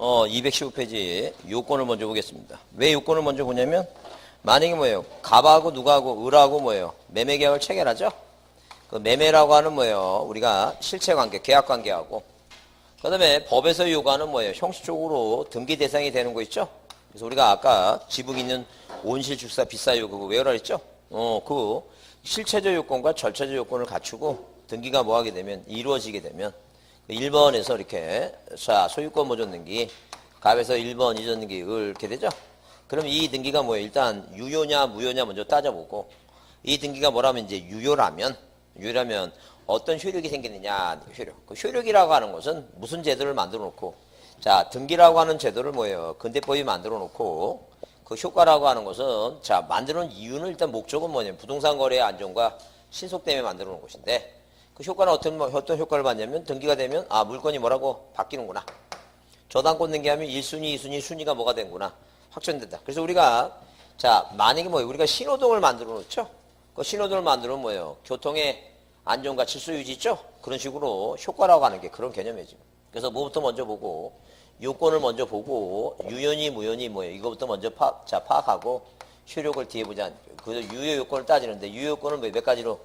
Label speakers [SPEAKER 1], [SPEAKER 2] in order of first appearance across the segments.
[SPEAKER 1] 215페이지 요건을 먼저 보겠습니다. 왜 요건을 먼저 보냐면 만약에 뭐예요? 갑하고 누가하고 을하고 뭐예요? 매매계약을 체결하죠? 그 매매라고 하는 뭐예요? 우리가 실체관계, 계약관계하고 그 다음에 법에서 요구하는 뭐예요? 형식적으로 등기 대상이 되는 거 있죠? 그래서 우리가 아까 지붕 있는 온실 주사 비싸요 그거 외우라 했죠? 그 실체적 요건과 절차적 요건을 갖추고 등기가 뭐 하게 되면 이루어지게 되면 1번에서 이렇게 자 소유권 모전 등기 갑에서 1번 이전 등기 을 이렇게 되죠? 그럼 이 등기가 뭐예요? 일단 유효냐 무효냐 먼저 따져보고 이 등기가 뭐라면 이제 유효라면 어떤 효력이 생기느냐 효력. 그 효력이라고 하는 것은 무슨 제도를 만들어 놓고 자 등기라고 하는 제도를 뭐예요? 근대법이 만들어 놓고 그 효과라고 하는 것은 자 만드는 이유는 일단 목적은 뭐냐면 부동산 거래의 안정과 신속 때문에 만들어 놓은 것인데 그 효과는 어떤 효과를 받냐면 등기가 되면 아 물건이 뭐라고 바뀌는구나. 저당권 등기하면 1순위, 2순위 순위가 뭐가 되는구나. 확정된다. 그래서 우리가 자 만약에 뭐예요? 우리가 신호등을 만들어 놓죠. 그 신호등을 만들면 뭐예요? 교통의 안전과 질서 유지 있죠? 그런 식으로 효과라고 하는 게 그런 개념이죠. 그래서 뭐부터 먼저 보고 요건을 먼저 보고 유효니 무효니 뭐예요? 이거부터 먼저 파악하고 효력을 뒤에 보자. 그래서 유효 요건을 따지는데 유효 요건은 몇 가지로?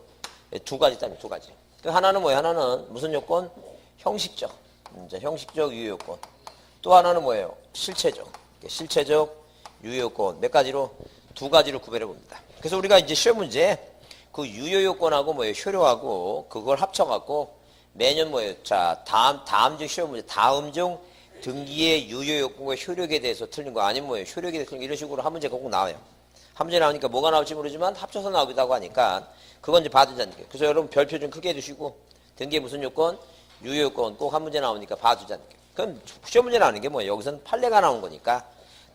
[SPEAKER 1] 두 가지 따집니다. 두 가지. 그 하나는 뭐예요? 하나는 무슨 요건? 형식적. 형식적 유효 요건. 또 하나는 뭐예요? 실체적. 실체적 유효 요건. 몇 가지로? 두 가지로 구별해 봅니다. 그래서 우리가 이제 시험 문제에 그 유효 요건하고 뭐예요? 효력하고 그걸 합쳐갖고 매년 뭐예요? 자, 다음 중 시험 문제, 다음 중 등기의 유효 요건과 효력에 대해서 틀린 거 아니면 뭐예요? 효력에 대해서 틀린 거 이런 식으로 한 문제가 꼭 나와요. 한 문제 나오니까 뭐가 나올지 모르지만 합쳐서 나오기도 하고 하니까 그건 이제 봐두자는 게. 그래서 여러분 별표 좀 크게 해두시고 등기의 무슨 요건? 유효 요건 꼭 한 문제 나오니까 봐두자는 게. 그럼 시험 문제 나오는 게 뭐예요? 여기서는 판례가 나온 거니까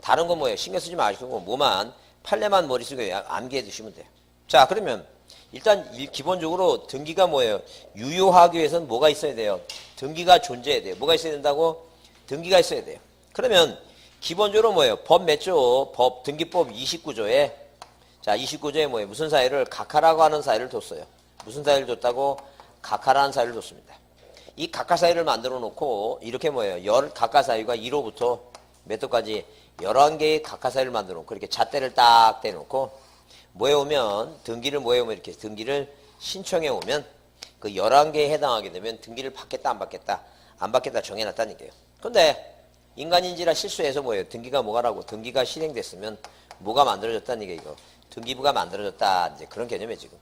[SPEAKER 1] 다른 건 뭐예요? 신경 쓰지 마시고 뭐만 판례만 머릿속에 암기해 두시면 돼요. 자 그러면 일단 기본적으로 등기가 뭐예요? 유효하기 위해서는 뭐가 있어야 돼요? 등기가 존재해야 돼요. 뭐가 있어야 된다고? 등기가 있어야 돼요. 그러면 기본적으로 뭐예요? 법 몇 조? 법 등기법 29조에 자 29조에 뭐예요? 무슨 사유를 각하라고 하는 사유를 뒀어요. 무슨 사유를 뒀다고? 각하라는 사유를 뒀습니다. 이 각하 사유를 만들어 놓고 이렇게 뭐예요? 각하 사유가 1호부터 몇 도까지 11개의 각하 사유를 만들어 놓고 이렇게 잣대를 딱 대놓고 뭐에 오면 등기를 뭐에 오면 이렇게 등기를 신청해 오면 그 11개에 해당하게 되면 등기를 받겠다 안 받겠다 안 받겠다 정해놨다는 얘기예요. 근데 인간인지라 실수해서 뭐예요? 등기가 뭐가라고? 등기가 실행됐으면 뭐가 만들어졌다는 얘기예요. 이거. 등기부가 만들어졌다. 이제 그런 개념이에요, 지금.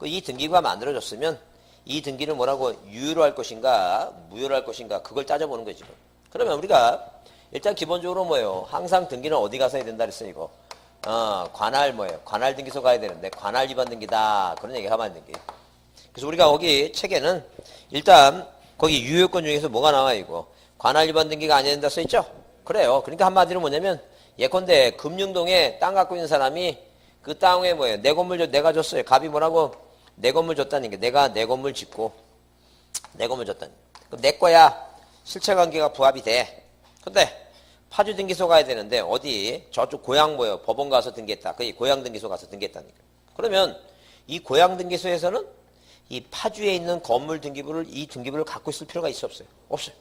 [SPEAKER 1] 이 등기부가 만들어졌으면 이 등기를 뭐라고 유효로 할 것인가 무효로 할 것인가 그걸 따져보는 거예요, 지금. 그러면 우리가 일단 기본적으로 뭐예요? 항상 등기는 어디 가서 해야 된다 그랬어요, 이거. 관할 뭐예요? 관할 등기소 가야 되는데 관할 위반 등기다. 그런 얘기 하면 안 되는 게. 그래서 우리가 거기 책에는 일단 거기 유효권 중에서 뭐가 나와요, 이거. 관할 위반 등기가 아니어야 된다 써있죠? 그래요. 그러니까 한마디로 뭐냐면 예컨대 금융동에 땅 갖고 있는 사람이 그 땅에 뭐예요? 내 건물 내가 줬어요. 갑이 뭐라고? 내 건물 줬다는 게 내가 내 건물 짓고 내 건물 줬다는 게. 그럼 내 거야. 실체관계가 부합이 돼. 근데 파주 등기소 가야 되는데 어디 저쪽 고향 뭐예요? 법원 가서 등기했다. 그 고향 등기소 가서 등기했다는 거예요. 그러면 이 고향 등기소에서는 이 파주에 있는 건물 등기부를 이 등기부를 갖고 있을 필요가 있어 없어요? 없어요.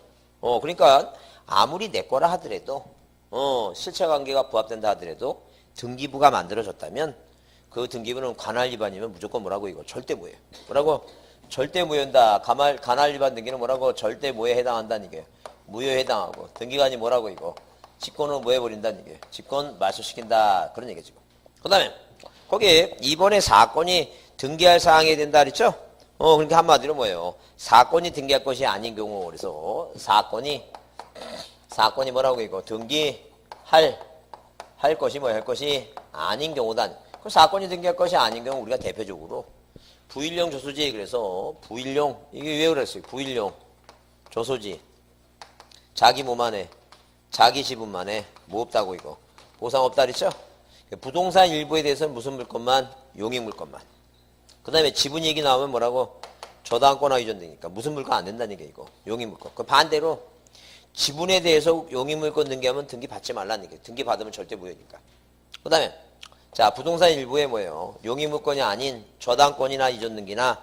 [SPEAKER 1] 그러니까 아무리 내 거라 하더라도 실체관계가 부합된다 하더라도 등기부가 만들어졌다면 그 등기부는 관할 위반이면 무조건 뭐라고 이거 절대 무효예요. 뭐라고? 절대 무효한다. 관할 위반 등기는 뭐라고? 절대 무효에 해당한다는 얘기예요. 무효에 해당하고 등기관이 뭐라고 이거? 직권은 뭐 해버린다는 얘기예요. 직권 말소시킨다. 그런 얘기죠. 그 다음에 거기 이번에 사건이 등기할 사항이 된다 그랬죠? 그러니까 한마디로 뭐예요? 사건이 등기할 것이 아닌 경우 그래서 사건이 뭐라고 이거? 등기할 것이 뭐야? 할 것이 아닌 경우다. 그 사건이 등기할 것이 아닌 경우 우리가 대표적으로 부일용 조소지 그래서 부일용 이게 왜 그랬어요? 부일용 조소지 자기 몸안에 자기 지분만에 뭐 없다고 이거 보상 없다 그랬죠? 부동산 일부에 대해서는 무슨 물건만? 용익 물건만. 그 다음에 지분 얘기 나오면 뭐라고? 저당권화 이전되니까 무슨 물건 안 된다는 얘기야 이거 용익 물건. 그 반대로 지분에 대해서 용익 물건 등기하면 등기 받지 말라는 얘기야. 등기 받으면 절대 무효니까. 그 다음에 자 부동산 일부에 뭐예요? 용익 물건이 아닌 저당권이나 이전 등기나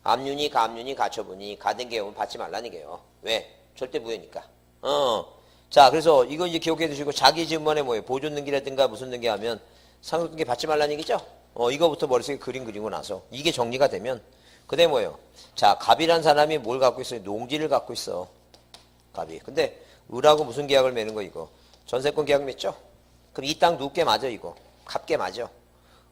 [SPEAKER 1] 압류니 가압류니 가처분이 가등기에 오면 받지 말라는 얘기예요. 왜? 절대 무효니까. 자, 그래서 이거 이제 기억해 두시고 자기 지문만에 뭐예요? 보존 등기라든가 무슨 등기 하면 상속 등기 받지 말라는 얘기죠? 이거부터 머릿속에 그림 그리고 나서 이게 정리가 되면 그다음에 뭐예요? 자, 갑이란 사람이 뭘 갖고 있어요? 농지를 갖고 있어. 갑이. 근데 을하고 무슨 계약을 맺는 거 이거? 전세권 계약 맺죠? 그럼 이 땅 누구께 맞아 이거? 갑게 맞아.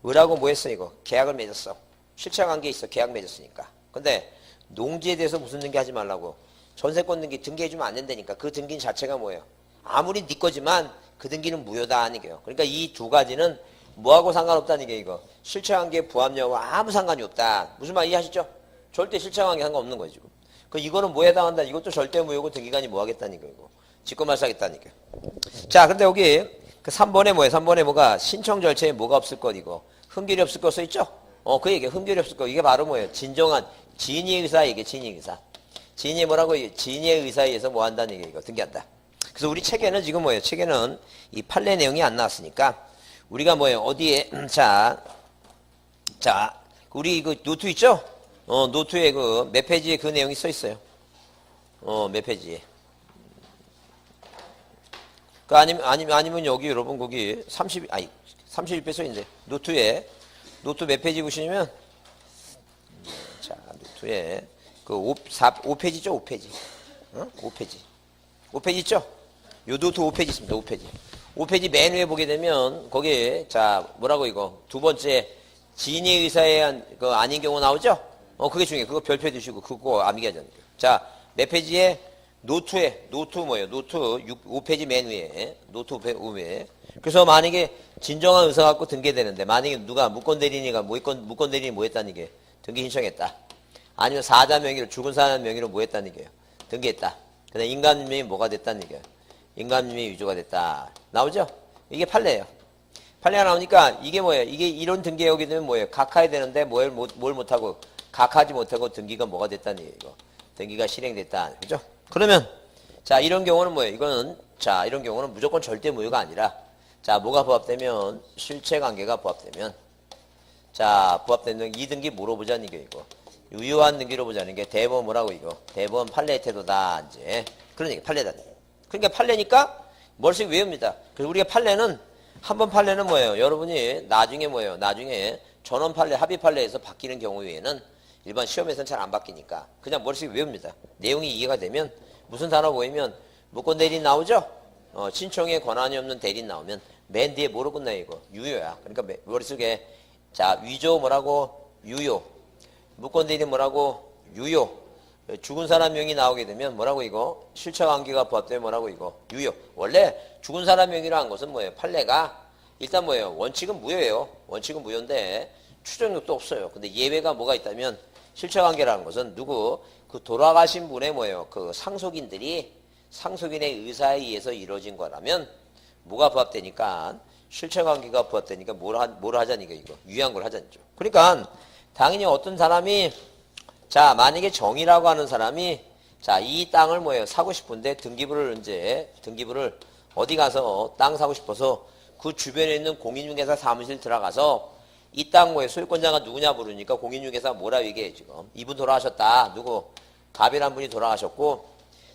[SPEAKER 1] 을하고 뭐 했어 이거? 계약을 맺었어. 실체관계 있어. 계약 맺었으니까. 근데 농지에 대해서 무슨 등기 하지 말라고. 전세권 등기 등기해주면 안 된다니까. 그 등기 자체가 뭐예요? 아무리 네 거지만 그 등기는 무효다 하는 게요. 그러니까 이 두 가지는 뭐하고 상관없다는 게 이거. 실체관계 부합녀와 아무 상관이 없다. 무슨 말 이해하시죠? 절대 실체관계 상관없는 거예요 지금. 그 이거는 뭐에 해당한다. 이것도 절대 무효고 등기관이 뭐 하겠다는 거 이거. 직권말소하겠다는 게. 자, 근데 여기 그 3번에 뭐예요? 3번에 뭐가 신청 절차에 뭐가 없을 것 이거. 흠결이 없을 거 써있죠? 그 얘기 흠결이 없을 거. 이게 바로 뭐예요? 진정한 진의 의사 이게 진의 의사. 진의 뭐라고? 진의 의사에 의해서 뭐 한다는 얘기 이거. 등기한다. 그래서 우리 책에는 지금 뭐예요? 책에는 이 판례 내용이 안 나왔으니까 우리가 뭐예요? 어디에 자 우리 그 노트 있죠? 노트에 그 몇 페이지에 그 내용이 써 있어요. 몇 페이지에. 그 아니면 여기 여러분 거기 31페이지 써 있는데 노트 몇 페이지 보시면 자, 노트에 그 5페이지죠? 5페이지. 5페이지. 5페이지 있죠? 요 노트 5페이지 있습니다. 5페이지. 5페이지 맨 위에 보게 되면 거기에 자, 뭐라고 이거 두 번째 진의 의사에 의한 그 아닌 경우 나오죠? 그게 중요해요. 그거 별표 두시고 그거 암기하자는 거예요. 자, 몇 페이지에 노트 뭐예요? 노트 5페이지 맨 위에 노트 5페이지 위에. 그래서 만약에 진정한 의사 갖고 등기되는데 만약에 누가 무권대리인이가 무권대리인이 뭐 했다는 게 등기 신청했다. 아니면 사자 명의로 죽은 사람 명의로 뭐 했다는 얘기예요. 등기했다. 근데 인간명이 뭐가 됐다는 얘기예요. 인간명이 위조가 됐다. 나오죠? 이게 판례예요. 판례가 나오니까 이게 뭐예요? 이게 이런 등기에 오게 되면 뭐예요? 각하해야 되는데 뭘 못하고 각하지 못하고 등기가 뭐가 됐다는 얘기예요. 등기가 실행됐다. 그죠? 그러면 자, 이런 경우는 뭐예요? 이런 경우는 무조건 절대 무효가 아니라 자, 뭐가 부합되면 실체관계가 부합되면 자, 부합되는 이 등기 뭐로 보자는 게 이거. 유효한 등기로 보자는 게 대법원 뭐라고 이거. 대법원 판례 태도다 이제. 그런 얘기 판례다. 그러니까 판례니까 머릿속에 외웁니다. 그래서 우리가 판례는 한번 판례는 뭐예요? 여러분이 나중에 뭐예요? 나중에 전원 판례, 합의 판례에서 바뀌는 경우 외에는 일반 시험에서는 잘 안 바뀌니까 그냥 머릿속에 외웁니다. 내용이 이해가 되면 무슨 단어 보이면 무권 대리인 나오죠? 신청에 권한이 없는 대리인 나오면 맨 뒤에 뭐로 끝나요 이거? 유효야. 그러니까 머릿속에 자, 위조 뭐라고? 유효. 무권 대리인 뭐라고? 유효. 죽은 사람 명의 나오게 되면 뭐라고 이거? 실체관계가 부합되면 뭐라고 이거? 유효. 원래 죽은 사람 명의라는 것은 뭐예요? 판례가 일단 뭐예요? 원칙은 무효예요. 원칙은 무효인데 추정력도 없어요. 근데 예외가 뭐가 있다면 실체관계라는 것은 누구? 그 돌아가신 분의 뭐예요? 그 상속인의 의사에 의해서 이루어진 거라면 뭐가 부합되니까 실체관계가 부합되니까 뭘 하자니까 이거 유효한 걸 하자니죠. 그러니까 당연히 어떤 사람이 자, 만약에 정이라고 하는 사람이 자, 이 땅을 뭐예요? 사고 싶은데 등기부를 어디 가서 땅 사고 싶어서 그 주변에 있는 공인중개사 사무실 들어가서 이 땅 뭐예요? 소유권자가 누구냐 부르니까 공인중개사가 뭐라 얘기해 지금. 이분 돌아가셨다. 누구? 갑이란 분이 돌아가셨고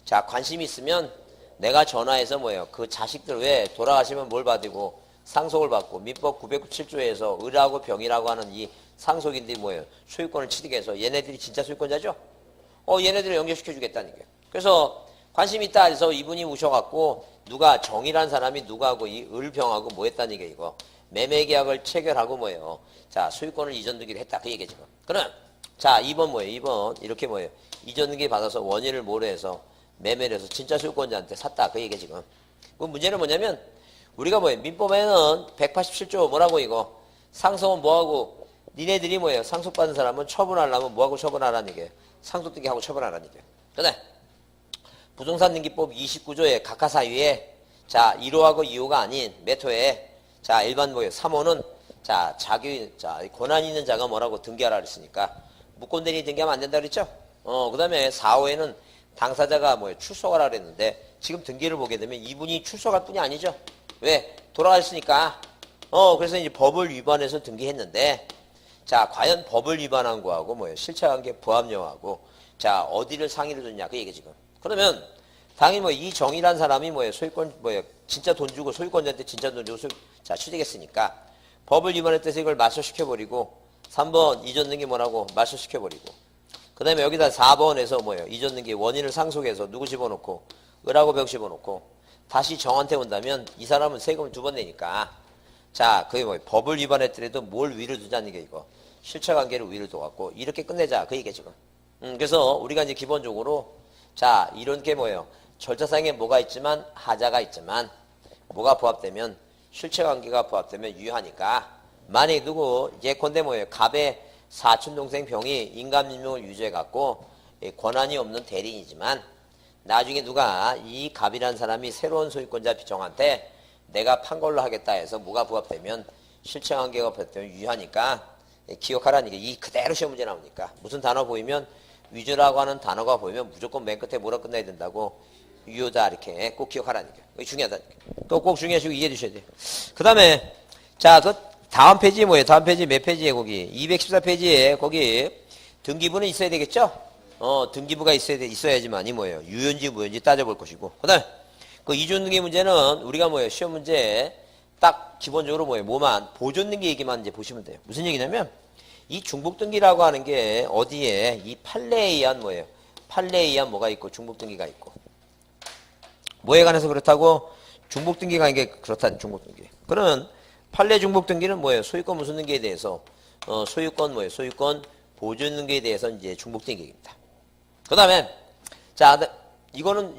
[SPEAKER 1] 자, 관심이 있으면 내가 전화해서 뭐예요? 그 자식들 왜 돌아가시면 뭘 받고 상속을 받고 민법 997조에서 을하고 병이라고 하는 이 상속인들이 뭐예요? 소유권을 취득 해서 얘네들이 진짜 소유권자죠? 얘네들을 연결시켜 주겠다는 거예요. 그래서 관심이 있다 해서 이분이 우셔갖고 누가 정이란 사람이 누구하고 이 을병하고 뭐 했다는 게 이거 매매계약을 체결하고 뭐예요? 자, 소유권을 이전등기를 했다. 그 얘기죠. 그럼 자, 2번 뭐예요? 2번 이렇게 뭐예요? 이전등기 받아서 원인을 뭐로 해서 매매를 해서 진짜 소유권자한테 샀다. 그 얘기 지금. 그 문제는 뭐냐면 우리가 뭐예요? 민법에는 187조 뭐라고 이거 상속은 뭐하고 니네들이 뭐예요? 상속받은 사람은 처분하려면 뭐하고 처분하라는 얘기예요? 상속등기하고 처분하라는 얘기예요. 그다음 부동산등기법 29조의 각하사유에 자 1호하고 2호가 아닌 몇 호에 자 일반 뭐예요? 3호는 자 권한 있는 자가 뭐라고 등기하라 그랬으니까 무권대리인 등기하면 안 된다 그랬죠? 그다음에 4호에는 당사자가 뭐예요? 출소하라 그랬는데 지금 등기를 보게 되면 이분이 출소할 뿐이 아니죠? 왜? 돌아가셨으니까. 그래서 이제 법을 위반해서 등기했는데 자, 과연 법을 위반한 거하고 뭐예요? 실체관계 부합녀하고 자, 어디를 상의를 줬냐 그 얘기 지금. 그러면 당연히 뭐 이정이란 사람이 뭐예요? 소유권 뭐예요? 진짜 돈 주고 소유권자한테 진짜 돈 주고 자 취득했으니까 법을 위반했대서 이걸 말소시켜버리고 3번 이전 등기 뭐라고 말소시켜버리고 그 다음에 여기다 4번에서 뭐예요? 이전 등기 원인을 상속해서 누구 집어넣고 을하고 병 집어넣고 다시 정한테 온다면 이 사람은 세금을 2번 내니까 자 그게 뭐예요? 법을 위반했더라도 뭘 위를 두자는 게 이거 실체관계를 위를 둬갖고 이렇게 끝내자 그 얘기야 지금. 그래서 우리가 이제 기본적으로 자 이런 게 뭐예요? 절차상에 뭐가 있지만 하자가 있지만 뭐가 부합되면 실체관계가 부합되면 유효하니까 만약에 누구 예컨대 뭐예요? 갑의 사촌동생 병이 인감임명을 유죄해갖고 권한이 없는 대리인이지만 나중에 누가 이 갑이라는 사람이 새로운 소유권자 비정한테 내가 판 걸로 하겠다 해서 뭐가 부합되면 실체관계가 부합되면 유효하니까 기억하라는 게 이 그대로 시험 문제 나오니까 무슨 단어 보이면 위조라고 하는 단어가 보이면 무조건 맨 끝에 뭐라 끝나야 된다고 유효다 이렇게 꼭 기억하라는 게 이게 중요하다니까 또 꼭 중요하시고 이해해 주셔야 돼요. 그 다음에 자 그 다음 페이지 뭐예요? 다음 페이지 몇 페이지에 거기 214페이지에 거기 등기부는 있어야 되겠죠? 등기부가 있어야지만이 뭐예요? 유효인지 무효인지 따져볼 것이고 그 다음에 그 이존등기 문제는 우리가 뭐예요? 시험 문제 딱 기본적으로 뭐예요? 뭐만 보존등기 얘기만 이제 보시면 돼요. 무슨 얘기냐면 이 중복등기라고 하는 게 어디에 이 판례에 의한 뭐예요? 판례에 의한 뭐가 있고 중복등기가 있고 뭐에 관해서 그렇다고 중복등기가 이게 그렇다는 중복등기. 그러면 판례 중복등기는 뭐예요? 소유권 무슨 등기에 대해서 소유권 뭐예요? 소유권 보존 등기에 대해서 이제 중복등기입니다. 그 다음에 자 이거는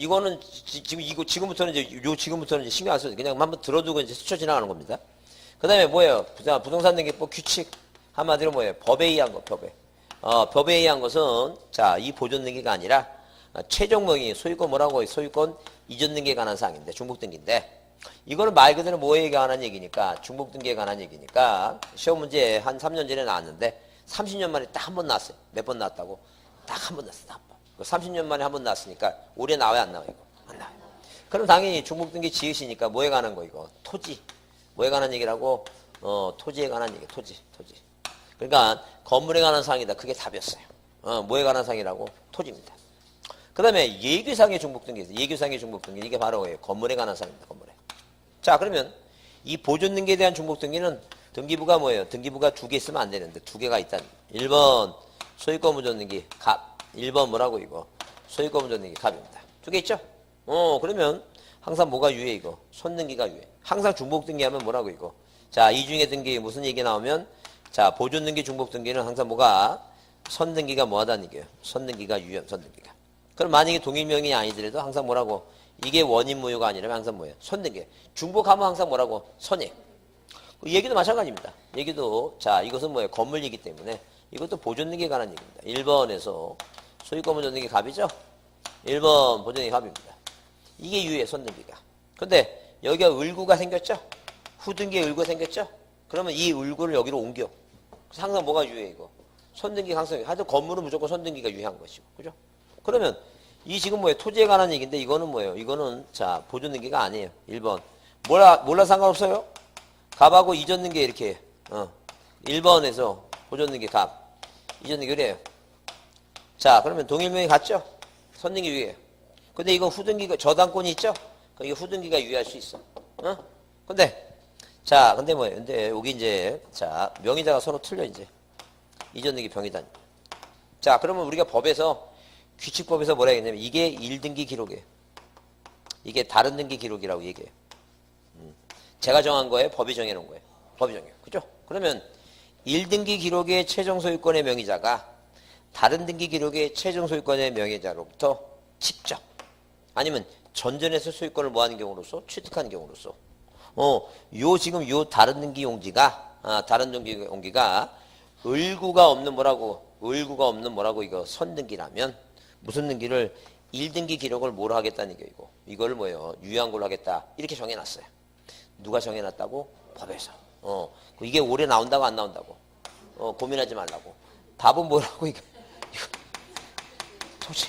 [SPEAKER 1] 지금부터는 이제 신경 안 써도 그냥 한번 들어두고 이제 스쳐 지나가는 겁니다. 그 다음에 뭐예요? 부동산 등기법 규칙 한마디로 뭐예요? 법에 의한 거 법에 의한 것은 자 이 보존 등기가 아니라 최종명의 소유권 뭐라고 소유권 이전 등기에 관한 사항인데 중복등기인데 이거는 말 그대로 뭐에 관한 얘기니까 중복등기에 관한 얘기니까 시험 문제 한 3년 전에 나왔는데 30년 만에 딱 한 번 나왔어요. 몇 번 나왔다고? 딱 한 번 나왔어요. 한 번. 30년 만에 한 번 나왔으니까 올해 나와요 안 나와요? 안 나와요. 그럼 당연히 중복등기 지으시니까 뭐에 관한 거 이거? 토지. 뭐에 관한 얘기라고? 토지에 관한 얘기. 토지. 그러니까 건물에 관한 사항이다. 그게 답이었어요. 뭐에 관한 사항이라고? 토지입니다. 그 다음에 예규상의 중복등기, 예규상의 중복등기 이게 바로 뭐예요? 건물에 관한 사항입니다. 건물에. 자 그러면 이 보존등기에 대한 중복등기는 등기부가 뭐예요? 등기부가 2개 있으면 안 되는데 2개가 있다는 1번 소유권 보존등기 갑 1번 뭐라고 이거 소유권 보존등기 갑입니다. 2개 있죠? 그러면 항상 뭐가 유해 이거? 손등기가 유해. 항상 중복등기하면 뭐라고 이거? 자 이 중에 등기 무슨 얘기 나오면 자 보존등기 중복등기는 항상 뭐가 선등기가 뭐하다는 얘기예요? 선등기가 유효 선등기가. 그럼 만약에 동일명이 아니더라도 항상 뭐라고? 이게 원인 무효가 아니라면 항상 뭐예요? 선등기. 중복하면 항상 뭐라고? 선행. 얘기도 마찬가지입니다. 얘기도 자 이것은 뭐예요? 건물이기 때문에 이것도 보존등기에 관한 얘기입니다. 1번에서 소유권 보존등기 갑이죠? 1번 보존등기 갑입니다. 이게 유효해 선등기가. 근데 여기가 을구가 생겼죠? 후등기에 을구가 생겼죠? 그러면 이 을구를 여기로 옮겨. 그래서 항상 뭐가 유효해 이거? 선등기 항상 하여튼 건물은 무조건 선등기가 유효한 것이고 그죠? 그러면 이 지금 뭐예요? 토지에 관한 얘기인데 이거는 뭐예요? 이거는 자 보존등기가 아니에요. 1번 몰라 상관없어요. 갑하고 이전 등기 이렇게 1번에서 보존 등기 갑 이전 등기 그래요. 자 그러면 동일명이 같죠? 선등기 유예요. 근데 이거 후등기가 저당권이 있죠? 이게 후등기가 유예할 수 있어. 근데 자 근데 뭐예요? 근데 여기 이제 자 명의자가 서로 틀려 이제 이전 등기 병이단. 자 그러면 우리가 법에서 규칙법에서 뭐라 했냐면 이게 1등기 기록이에요. 이게 다른 등기 기록이라고 얘기해요. 제가 정한 거예요? 법이 정해놓은 거예요? 법이 정해요. 그죠? 그러면 1등기 기록의 최종 소유권의 명의자가 다른 등기 기록의 최종 소유권의 명의자로부터 직접 아니면 전전에서 소유권을 뭐하는 경우로서 취득한 경우로서 지금 요 다른 등기 용지가 다른 등기 용기가 을구가 없는 뭐라고 이거 선등기라면 무슨 등기를 1등기 기록을 뭐로 하겠다는 게 이거 이걸 뭐예요? 유효한 걸로 하겠다 이렇게 정해놨어요. 누가 정해놨다고? 법에서. 이게 올해 나온다고 안 나온다고? 고민하지 말라고. 답은 뭐라고 이거 토지.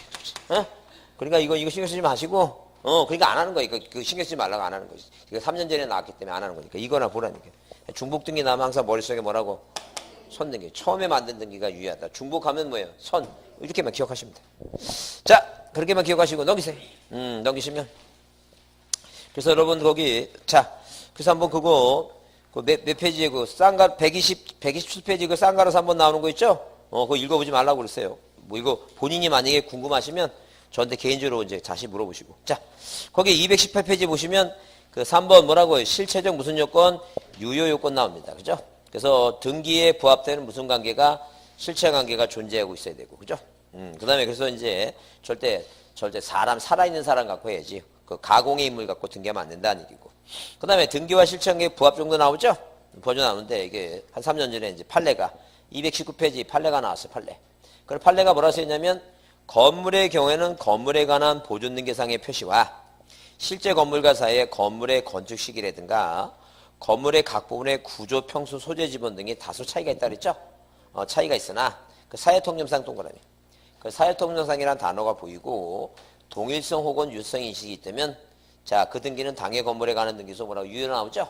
[SPEAKER 1] 그러니까 이거 신경 쓰지 마시고 그러니까 안 하는 거야. 이거 신경 쓰지 말라고 안 하는 거지. 이거 3년 전에 나왔기 때문에 안 하는 거니까 이거나 보라니까. 중복등기 나면 항상 머릿속에 뭐라고? 선 등기. 처음에 만든 등기가 유효하다. 중복하면 뭐예요? 선. 이렇게만 기억하시면 돼요. 자, 그렇게만 기억하시고 넘기세요. 넘기시면. 그래서 여러분 거기 자, 그래서 한번 그거 몇 페이지에 그 쌍가 127페이지 그 쌍가로서 한번 나오는 거 있죠? 그거 읽어보지 말라고 그랬어요. 뭐 이거 본인이 만약에 궁금하시면 저한테 개인적으로 이제 다시 물어보시고. 자, 거기 218페이지 보시면 그 3번 뭐라고요? 실체적 무슨 요건? 유효 요건 나옵니다. 그죠? 그래서 등기에 부합되는 무슨 관계가 실체 관계가 존재하고 있어야 되고. 그죠? 그 다음에 그래서 이제 절대 살아있는 사람 갖고 해야지. 그 가공의 인물 갖고 등기하면 안 된다는 얘기고. 그 다음에 등기와 실체 관계 부합 정도 나오죠? 버전 나오는데 이게 한 3년 전에 이제 판례가 219페이지 판례가 나왔어요. 판례. 그 판례가 뭐라 써있냐면 건물의 경우에는 건물에 관한 보존등기상의 표시와 실제 건물과 사이의 건물의 건축 시기라든가 건물의 각 부분의 구조, 평수, 소재 지번 등이 다소 차이가 있다 그랬죠? 차이가 있으나 그 사회통념상 동그라미. 그 사회통념상이라는 단어가 보이고 동일성 혹은 유성 인식이 있다면 자, 그 등기는 당해 건물에 관한 등기소 뭐라고 유효 나오죠?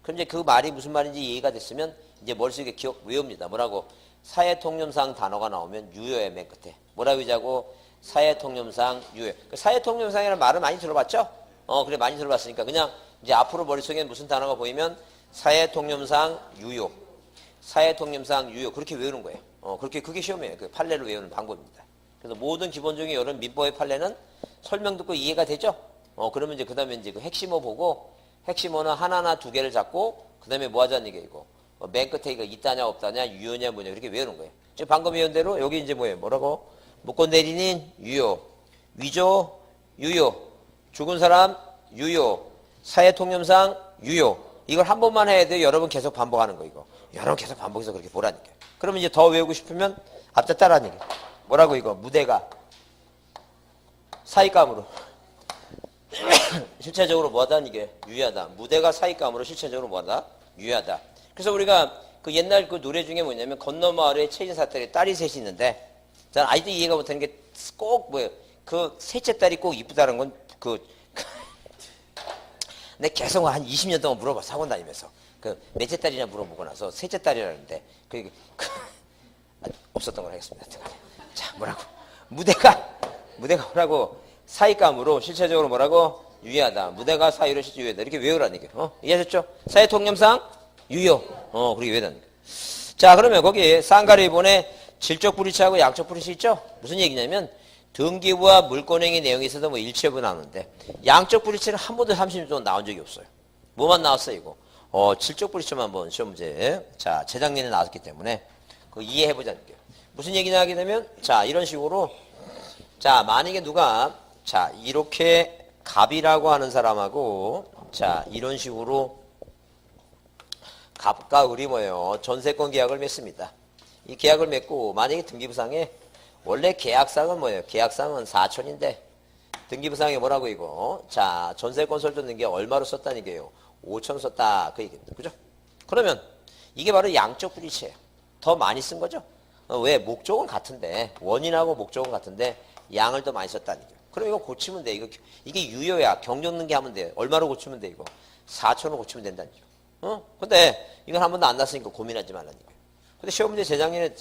[SPEAKER 1] 그럼 이제 그 말이 무슨 말인지 이해가 됐으면 이제 머릿속에 외웁니다. 뭐라고? 사회통념상 단어가 나오면 유효해, 맨 끝에. 뭐라고 하자고? 사회통념상 유효. 그 사회통념상이라는 말을 많이 들어봤죠? 그래, 많이 들어봤으니까 그냥 이제 앞으로 머릿속에 무슨 단어가 보이면 사회통념상 유효. 사회통념상 유효. 그렇게 외우는 거예요. 그게 시험이에요. 그 판례를 외우는 방법입니다. 그래서 모든 기본적인 이런 민법의 판례는 설명 듣고 이해가 되죠? 그러면 이제 그 다음에 이제 그 핵심어 보고 핵심어는 하나나 두 개를 잡고 그 다음에 뭐 하자는 얘기야, 이거. 맨 끝에 이거 있다냐, 없다냐, 유효냐, 뭐냐, 이렇게 외우는 거예요. 지금 방금 외운 대로 여기 이제 뭐예요? 뭐라고? 묻고 내리는 유효. 위조, 유효. 죽은 사람, 유효. 사회통념상, 유효. 이걸 한 번만 해야 돼요. 여러 번 계속 반복하는 거, 이거. 여러 번 계속 반복해서 그렇게 보라니까. 그러면 이제 더 외우고 싶으면 앞에 따라하는 얘기. 뭐라고 이거? 무대가. 사익감으로. 실체적으로 뭐하다? 이게 유효하다. 무대가 사익감으로 실체적으로 뭐하다? 유효하다. 그래서 우리가 그 옛날 그 노래 중에 뭐냐면 건너마을에 최진사딸이 딸이 셋이 있는데 저는 아직도 이해가 못하는 게 꼭 뭐예요? 그 셋째 딸이 꼭 이쁘다는 건 내 계속 한 20년 동안 물어봤어. 학원 다니면서. 그 넷째 딸이냐 물어보고 나서 셋째 딸이라는데 없었던 걸 하겠습니다. 자, 뭐라고? 무대가 뭐라고? 사익감으로 실체적으로 뭐라고? 유효하다. 무대가 사유로 실제 유효하다. 이렇게 외우라는 얘기예요. 이해하셨죠? 사회통념상 유효. 그렇게 외우라는 얘기예요. 자, 그러면 거기 쌍가리본에 질적 불일치하고 양적 불일치 있죠? 무슨 얘기냐면 등기부와 물권행위 내용에 있어서 뭐 일치 여부 나오는데 양적 불일치는 한 번도 30년 동안 나온 적이 없어요. 뭐만 나왔어요, 이거? 질적 불일치만 한번 시험 문제. 자, 재작년에 나왔기 때문에 그거 이해해보자는 거예요. 무슨 얘기냐 하게 되면 자, 이런 식으로 자, 만약에 누가 자, 이렇게 갑이라고 하는 사람하고 자, 이런 식으로 갑과 을이 뭐예요? 전세권 계약을 맺습니다. 이 계약을 맺고 만약에 등기부상에 원래 계약상은 뭐예요? 계약상은 4천인데 등기부상에 뭐라고 이거? 자, 전세권 설정된 게 얼마로 썼다는 얘기예요? 5천 썼다. 그 얘기입니다. 그죠? 그러면 이게 바로 양적 불일치예요. 더 많이 쓴 거죠? 왜? 목적은 같은데 원인하고 목적은 같은데 양을 더 많이 썼다는 얘기예요. 그럼 이거 고치면 돼. 이게 유효야. 경력능계 하면 돼. 얼마로 고치면 돼, 이거? 4천으로 고치면 된다는 얘기예요. 근데 이건 한 번도 안 났으니까 고민하지 말라는 얘기예요. 근데 시험 문제 재작년에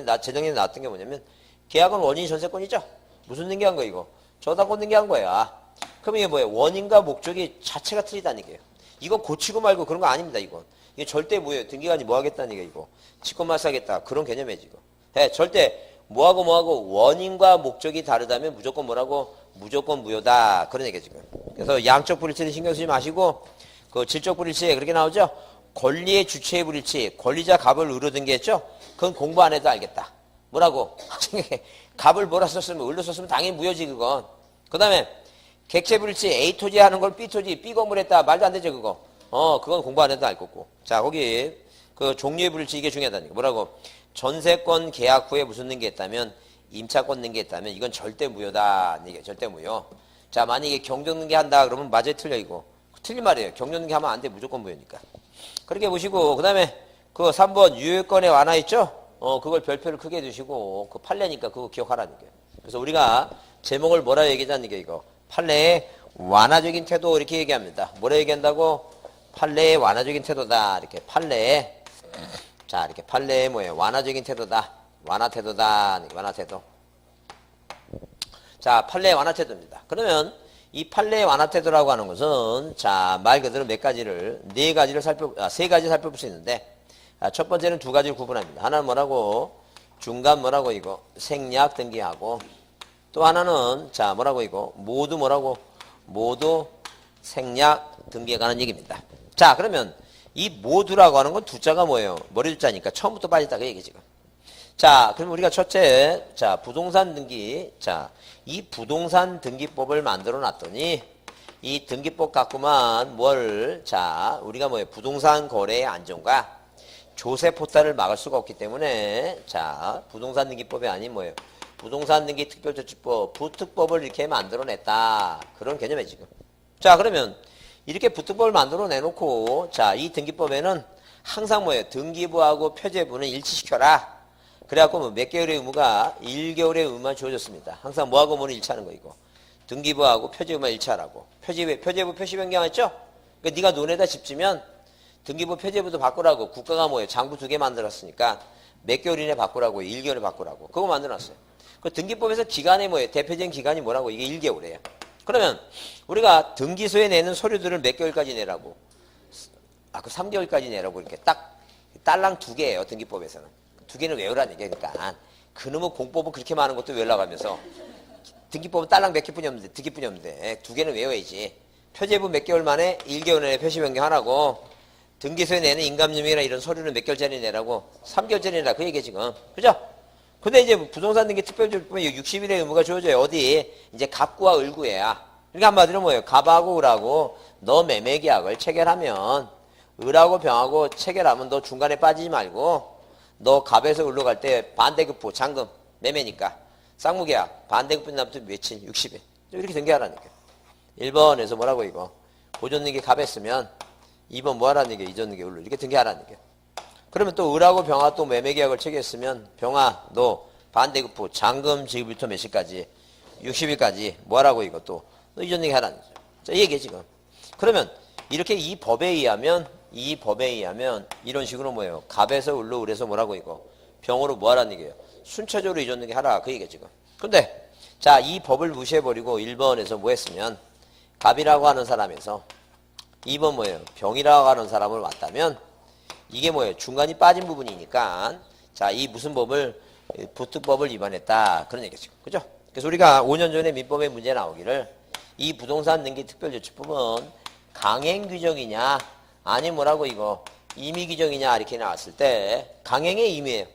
[SPEAKER 1] 나왔던 게 뭐냐면 계약은 원인이 전세권이죠? 무슨 등기한 거 이거? 저당권 등기한 거야. 그럼 이게 뭐예요? 원인과 목적이 자체가 틀리다는 얘기예요. 이거 고치고 말고 그런 거 아닙니다, 이건. 이게 절대 뭐예요? 등기관이 뭐 하겠다는 얘기야, 이거. 직권말사하겠다. 그런 개념이지, 이거. 절대 뭐하고 원인과 목적이 다르다면 무조건 뭐라고? 무조건 무효다. 그런 얘기야, 지금. 그래서 양적 불일치는 신경 쓰지 마시고 그 질적 불일치 그렇게 나오죠? 권리의 주체의 불일치. 권리자 갑을 의로 등기했죠? 그건 공부 안 해도 알겠다. 뭐라고? 갑을 뭐라 썼으면 을로 썼으면 당연히 무효지, 그건. 그 다음에 객체 불일치 A 토지 하는 걸 B 토지 B 건물 했다. 말도 안 되죠, 그거. 그건 공부 안 해도 알 거고. 자, 거기 그 종류의 불일치 이게 중요하다니까. 뭐라고? 전세권 계약 후에 무슨 등기했다면 임차권 등기했다면 이건 절대 무효다. 이게 절대 무효. 자, 만약에 경정 등기 한다 그러면 맞아요, 틀려 이거. 틀린 말이에요. 경정 등기 하면 안 돼. 무조건 무효니까. 그렇게 보시고 그다음에 그 3번 유효권의 완화 있죠? 그걸 별표를 크게 두시고 그 판례니까 그거 기억하라는 거예요. 그래서 우리가 제목을 뭐라 얘기하자는 게 이거. 판례의 완화적인 태도 이렇게 얘기합니다. 뭐라 얘기한다고? 판례의 완화적인 태도다. 이렇게 판례의 자, 이렇게 판례의 뭐예요? 완화적인 태도다. 완화 태도다. 완화 태도. 자, 판례의 완화 태도입니다. 그러면 이 판례의 완화 태도라고 하는 것은 자, 말 그대로 몇 가지를 세 가지 살펴볼 수 있는데 첫 번째는 두 가지를 구분합니다. 하나는 뭐라고? 중간 뭐라고 이거? 생략 등기하고 또 하나는 자, 뭐라고 이거? 모두 뭐라고? 모두 생략 등기에 관한 얘기입니다. 자, 그러면 이 모두라고 하는 건 두자가 뭐예요? 머리 두자니까 처음부터 빠졌다 그 얘기 지금. 자, 그럼 우리가 첫째, 자, 부동산 등기. 자, 이 부동산 등기법을 만들어 놨더니 이 등기법 갖고만 자, 우리가 뭐예요? 부동산 거래의 안정과 조세 포탈을 막을 수가 없기 때문에 자, 부동산 등기법이 아닌 뭐예요? 부동산 등기 특별조치법, 부특법을 이렇게 만들어 냈다. 그런 개념이에요, 지금. 자, 그러면 이렇게 부특법을 만들어 내놓고 자, 이 등기법에는 항상 뭐예요? 등기부하고 표제부는 일치시켜라. 그래갖고 뭐 몇 개월의 의무가 1개월의 의무만 주어졌습니다. 항상 뭐하고 뭐는 일치하는 거 이거. 등기부하고 표제부만 일치하라고. 표제부 표시 변경했죠? 그러니까 네가 논에다 집지면 등기부 표제부도 바꾸라고. 국가가 뭐예요? 장부 2개 만들었으니까 몇 개월 이내 바꾸라고. 1개월에 바꾸라고. 그거 만들어놨어요. 그 등기법에서 기간이 뭐예요? 대표적인 기간이 뭐라고? 이게 1개월이에요. 그러면 우리가 등기소에 내는 서류들을 몇 개월까지 내라고? 그 3개월까지 내라고 이렇게 딱 딸랑 2개예요. 등기법에서는. 2개는 외우라는 얘기야. 그러니까 그놈의 공법은 그렇게 많은 것도 외우려고 하면서 등기법은 딸랑 몇 개뿐이 없는데 2개뿐이 없는데 2개는 외워야지. 표제부 몇 개월 만에 1개월 내에 표시 변경하라고. 등기소에 내는 인감증명이나 이런 서류는 몇 개월짜리 내라고. 3개월짜리 내라 그 얘기야 지금. 그죠? 근데 이제 부동산 등기 특별조치법은 60일의 의무가 주어져요. 어디? 이제 갑구와 을구야. 그러니까 한마디로 뭐예요? 갑하고 을하고 너 매매계약을 체결하면 을하고 병하고 체결하면 너 중간에 빠지지 말고 너 갑에서 을로 갈 때 반대급부 잔금 매매니까 쌍무계약 반대급부 남부터 며칠 60일 이렇게 등기하라는 얘기예요. 1번에서 뭐라고 이거 보존등기 갑에 쓰면 2번 뭐 하라는 얘기예요. 이전등기 을로 이렇게 등기하라는 얘기예요. 그러면 또 을하고 병하 또 매매계약을 체결했으면 병하 너 반대급부 잔금 지급부터 몇 시까지 60일까지 뭐 하라고 이거 또 너 이전등기 하라는 거죠. 자, 이 얘기예요 지금. 그러면 이렇게 이 법에 의하면 이런 식으로 뭐예요? 갑에서 을로 을에서 뭐라고 이거 병으로 뭐 하라는 얘기예요? 순차적으로 이전등기 하라 그 얘기예요 지금. 근데 자, 이 법을 무시해버리고 1번에서 뭐 했으면 갑이라고 하는 사람에서 2번 뭐예요? 병이라고 하는 사람을 왔다면 이게 뭐예요? 중간이 빠진 부분이니까 자, 이 무슨 법을 부특법을 위반했다 그런 얘기죠. 그죠? 그래서 우리가 5년 전에 민법에 문제 나오기를 이 부동산 등기 특별조치법은 강행 규정이냐 아니 뭐라고 이거 임의 규정이냐 이렇게 나왔을 때 강행의 임의예요.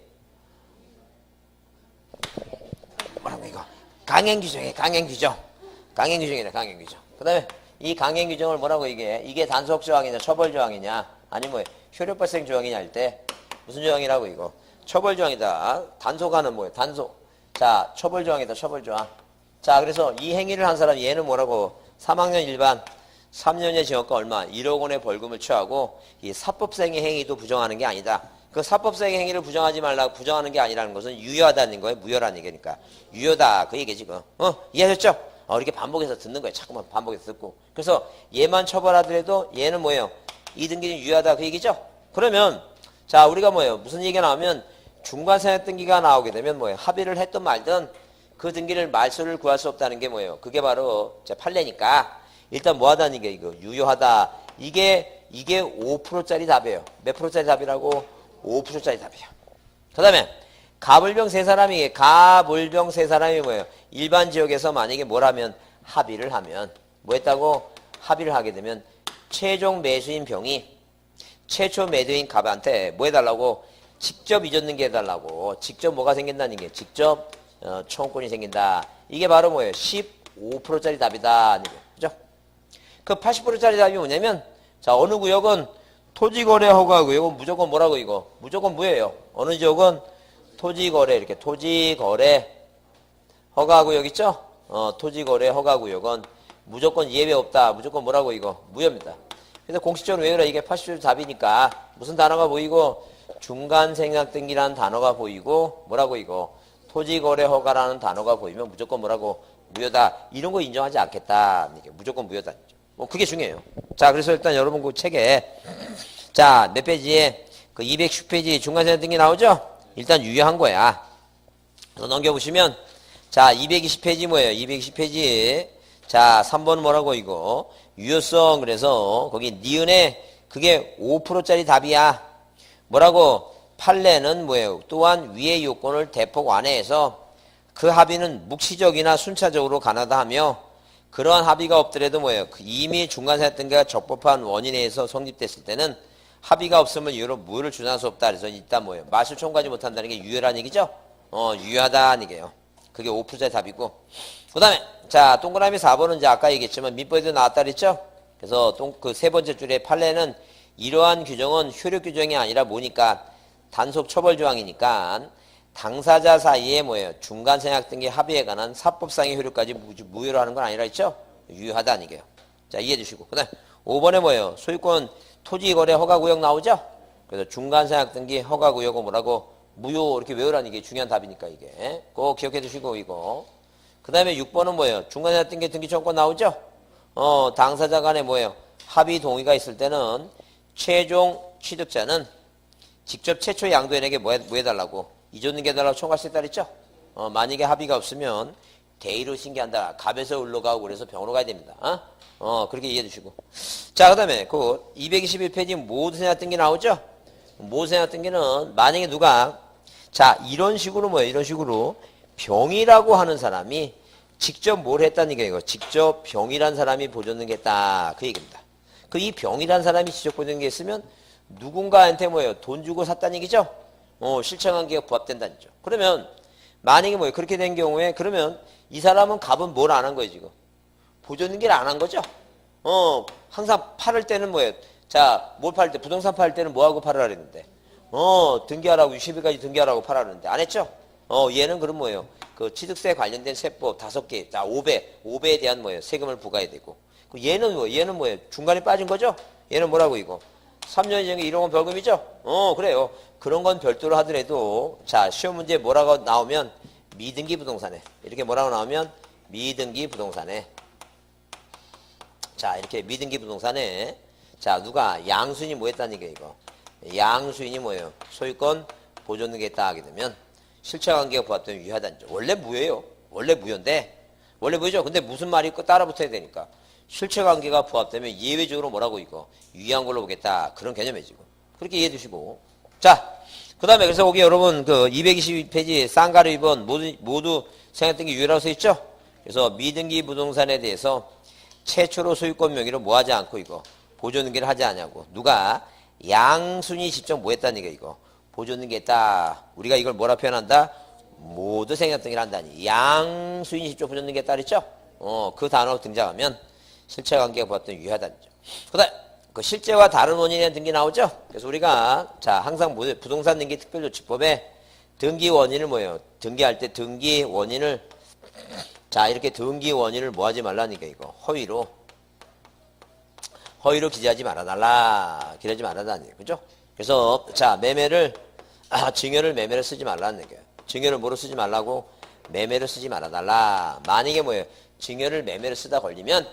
[SPEAKER 1] 뭐라고 이거 강행 규정이에요. 강행 규정. 강행 규정이네. 강행 규정. 그다음에 이 강행 규정을 뭐라고 이게 단속 조항이냐 처벌 조항이냐 아니 뭐 효력 발생 조항이냐 할 때 무슨 조항이라고 이거 처벌 조항이다. 단속하는 뭐예요? 단속. 자, 처벌 조항이다. 처벌 조항. 자, 그래서 이 행위를 한 사람 얘는 뭐라고 3학년 일반 3년의 징역과 얼마 1억 원의 벌금을 취하고 이 사법생의 행위도 부정하는 게 아니다. 그 사법생의 행위를 부정하지 말라고 부정하는 게 아니라는 것은 유효하다는 거예요. 무효라는 얘기니까. 유효다. 그 얘기 지금. 이해하셨죠? 이렇게 반복해서 듣는 거예요. 자꾸만 반복해서 듣고. 그래서 얘만 처벌하더라도 얘는 뭐예요? 이 등기는 유효하다. 그 얘기죠? 그러면 자, 우리가 뭐예요? 무슨 얘기가 나오면 중간생활 등기가 나오게 되면 뭐예요? 합의를 했든 말든 그 등기를 말소를 구할 수 없다는 게 뭐예요? 그게 바로 제 판례니까 일단 뭐 하다는 게 이거 유효하다. 이게 5%짜리 답이에요. 몇 프로짜리 답이라고? 5%짜리 답이에요. 그 다음에 갑을병 세 사람이 뭐예요? 일반 지역에서 만약에 뭘 하면 합의를 하면 뭐 했다고? 합의를 하게 되면 최종 매수인 병이 최초 매도인 갑한테 뭐 해달라고? 직접 이전등기 해달라고. 직접 뭐가 생긴다는 게 직접 청구권이 생긴다. 이게 바로 뭐예요? 15%짜리 답이다. 그죠? 그 80%짜리 답이 뭐냐면 자, 어느 구역은 토지거래 허가 구역은 무조건 뭐라고 이거? 무조건 무예요. 어느 지역은 토지거래 이렇게 토지거래 허가 구역 있죠? 토지거래 허가 구역은 무조건 예외 없다. 무조건 뭐라고 이거? 무효입니다. 그래서 공식적으로 외우라. 이게 80% 답이니까 무슨 단어가 보이고 중간생략등기라는 단어가 보이고 뭐라고 이거? 토지거래 허가라는 단어가 보이면 무조건 뭐라고? 무효다. 이런 거 인정하지 않겠다. 이게 무조건 무효다. 그게 중요해요. 자, 그래서 일단 여러분 그 책에 자, 몇 페이지에 그 210페이지 중간생략 등기 나오죠? 일단 유효한 거야. 그래서 넘겨보시면, 자, 220페이지 뭐예요? 220페이지. 자, 3번은 뭐라고 이거? 유효성. 그래서 거기 니은에 그게 5%짜리 답이야. 뭐라고? 판례는 뭐예요? 또한 위의 요건을 대폭 완화해서 그 합의는 묵시적이나 순차적으로 가능하다 하며 그러한 합의가 없더라도 뭐예요? 이미 중간생략 등기가 적법한 원인에 의해서 성립됐을 때는 합의가 없음을 이유로 무효를 주장할 수 없다. 그래서 일단 뭐예요? 맛을 총괄하지 못한다는 게 유효라는 얘기죠? 유효하다는 얘기예요. 그게 5%짜리 답이고. 그 다음에, 자, 동그라미 4번은 이제 아까 얘기했지만 민법에도 나왔다 그랬죠? 그래서 그 세 번째 줄에 판례는 이러한 규정은 효력 규정이 아니라 뭐니까 단속 처벌 조항이니까 당사자 사이에 뭐예요? 중간생략 등기 합의에 관한 사법상의 효력까지 무효로 하는 건 아니라 했죠? 유효하다는 얘기예요. 자, 이해해 주시고. 그 다음에 5번에 뭐예요? 소유권 토지거래 허가구역 나오죠? 그래서 중간생략 등기 허가구역은 뭐라고? 무효 이렇게 외우라는 게 중요한 답이니까 이게. 꼭 기억해 두시고 이거. 그 다음에 6번은 뭐예요? 중간생략 등기 등기청권 나오죠? 당사자 간에 뭐예요? 합의 동의가 있을 때는 최종 취득자는 직접 최초 양도인에게 뭐 해달라고? 이줬는 게 해달라고 청구할 수 있다 그랬죠? 만약에 합의가 없으면 대의로 신고한다. 갑에서 을로 가고 그래서 병으로 가야 됩니다. 그렇게 이해해 주시고. 자, 그 다음에 그 221페이지 모두생략 등기 나오죠? 모두생략 등기는 만약에 누가 자, 이런 식으로 뭐예요? 이런 식으로 병이라고 하는 사람이 직접 뭘 했다는 얘기예요. 직접 병이란 사람이 보존등기했다. 그 얘기입니다. 그 이 병이란 사람이 직접 보존등기 했으면 누군가한테 뭐예요? 돈 주고 샀다는 얘기죠? 실체관계가 부합된다는 얘기죠. 그러면 만약에 뭐예요? 그렇게 된 경우에 그러면 이 사람은 갑은 뭘 안 한 거예요, 지금? 보존등기를 안 한 거죠? 항상 팔을 때는 뭐예요? 자, 뭘 팔 때? 부동산 팔 때는 뭐하고 팔으라 그랬는데? 등기하라고, 60일까지 등기하라고 팔으라 그랬는데. 안 했죠? 얘는 그럼 뭐예요? 그 취득세 관련된 세법 5개, 자, 5배에 대한 뭐예요? 세금을 부과해야 되고. 얘는 뭐예요? 중간에 빠진 거죠? 얘는 뭐라고 이거? 3년 이전에 이런 건 벌금이죠? 그래요. 그런 건 별도로 하더라도, 자, 시험 문제 뭐라고 나오면 미등기 부동산에. 이렇게 뭐라고 나오면 미등기 부동산에. 자, 이렇게 미등기 부동산에. 자, 누가 양수인이 뭐 했다는 얘기예요, 이거. 양수인이 뭐예요? 소유권 보존등기 했다 하게 되면 실체관계가 부합되면 유효하다는 점. 원래 무효예요. 원래 무효인데. 원래 무효죠. 근데 무슨 말이 있고 따라 붙어야 되니까. 실체관계가 부합되면 예외적으로 뭐라고 이거 유의한 걸로 보겠다. 그런 개념이지 지금. 그렇게 이해해 주시고. 자, 그 다음에 그래서 거기 여러분 그 222페이지 쌍가루 2번 모두 생략등기 유효라고 써 있죠? 그래서 미등기 부동산에 대해서 최초로 소유권 명의로 뭐 하지 않고 이거 보존등기를 하지 않냐고. 누가 양순이 직접 뭐 했다는 얘기야 이거. 보존등기 했다. 우리가 이걸 뭐라 표현한다? 모두 생략등기를 한다니. 양수인이 직접 보존등기 했다 그랬죠? 그 단어 등장하면 실체관계가 부합되면 유효하다는 점. 그 다음 그 실제와 다른 원인에 대한 등기 나오죠? 그래서 우리가 자 항상 부동산 등기 특별조치법에 등기 원인을 뭐예요? 등기할 때 등기 원인을 자 이렇게 등기 원인을 뭐 하지 말라니까 이거 허위로 기재하지 말아달라. 기재하지 말아달라는 얘기 그죠? 그래서 자 매매를 증여를 매매를 쓰지 말라는 얘기예요. 증여를 뭐로 쓰지 말라고? 매매를 쓰지 말아달라. 만약에 뭐예요? 증여를 매매를 쓰다 걸리면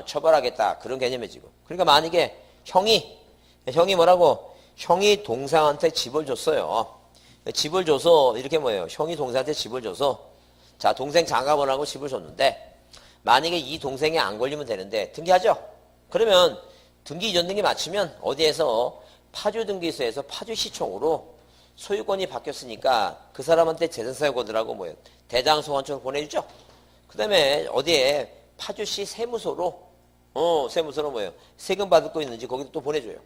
[SPEAKER 1] 처벌하겠다. 그런 개념이 지금. 그러니까 만약에 형이 뭐라고? 형이 동생한테 집을 줬어요. 집을 줘서 이렇게 뭐예요? 형이 동생한테 집을 줘서 자 동생 장가보라고 집을 줬는데 만약에 이 동생이 안 걸리면 되는데 등기하죠? 그러면 등기 이전 등기 마치면 어디에서 파주등기소에서 파주시청으로 소유권이 바뀌었으니까 그 사람한테 재산사유권이라고 뭐예요? 대장소환청을 보내주죠? 그 다음에 어디에 파주시 세무서로 세무서로 뭐예요? 세금 받을 거 있는지 거기도 또 보내줘요.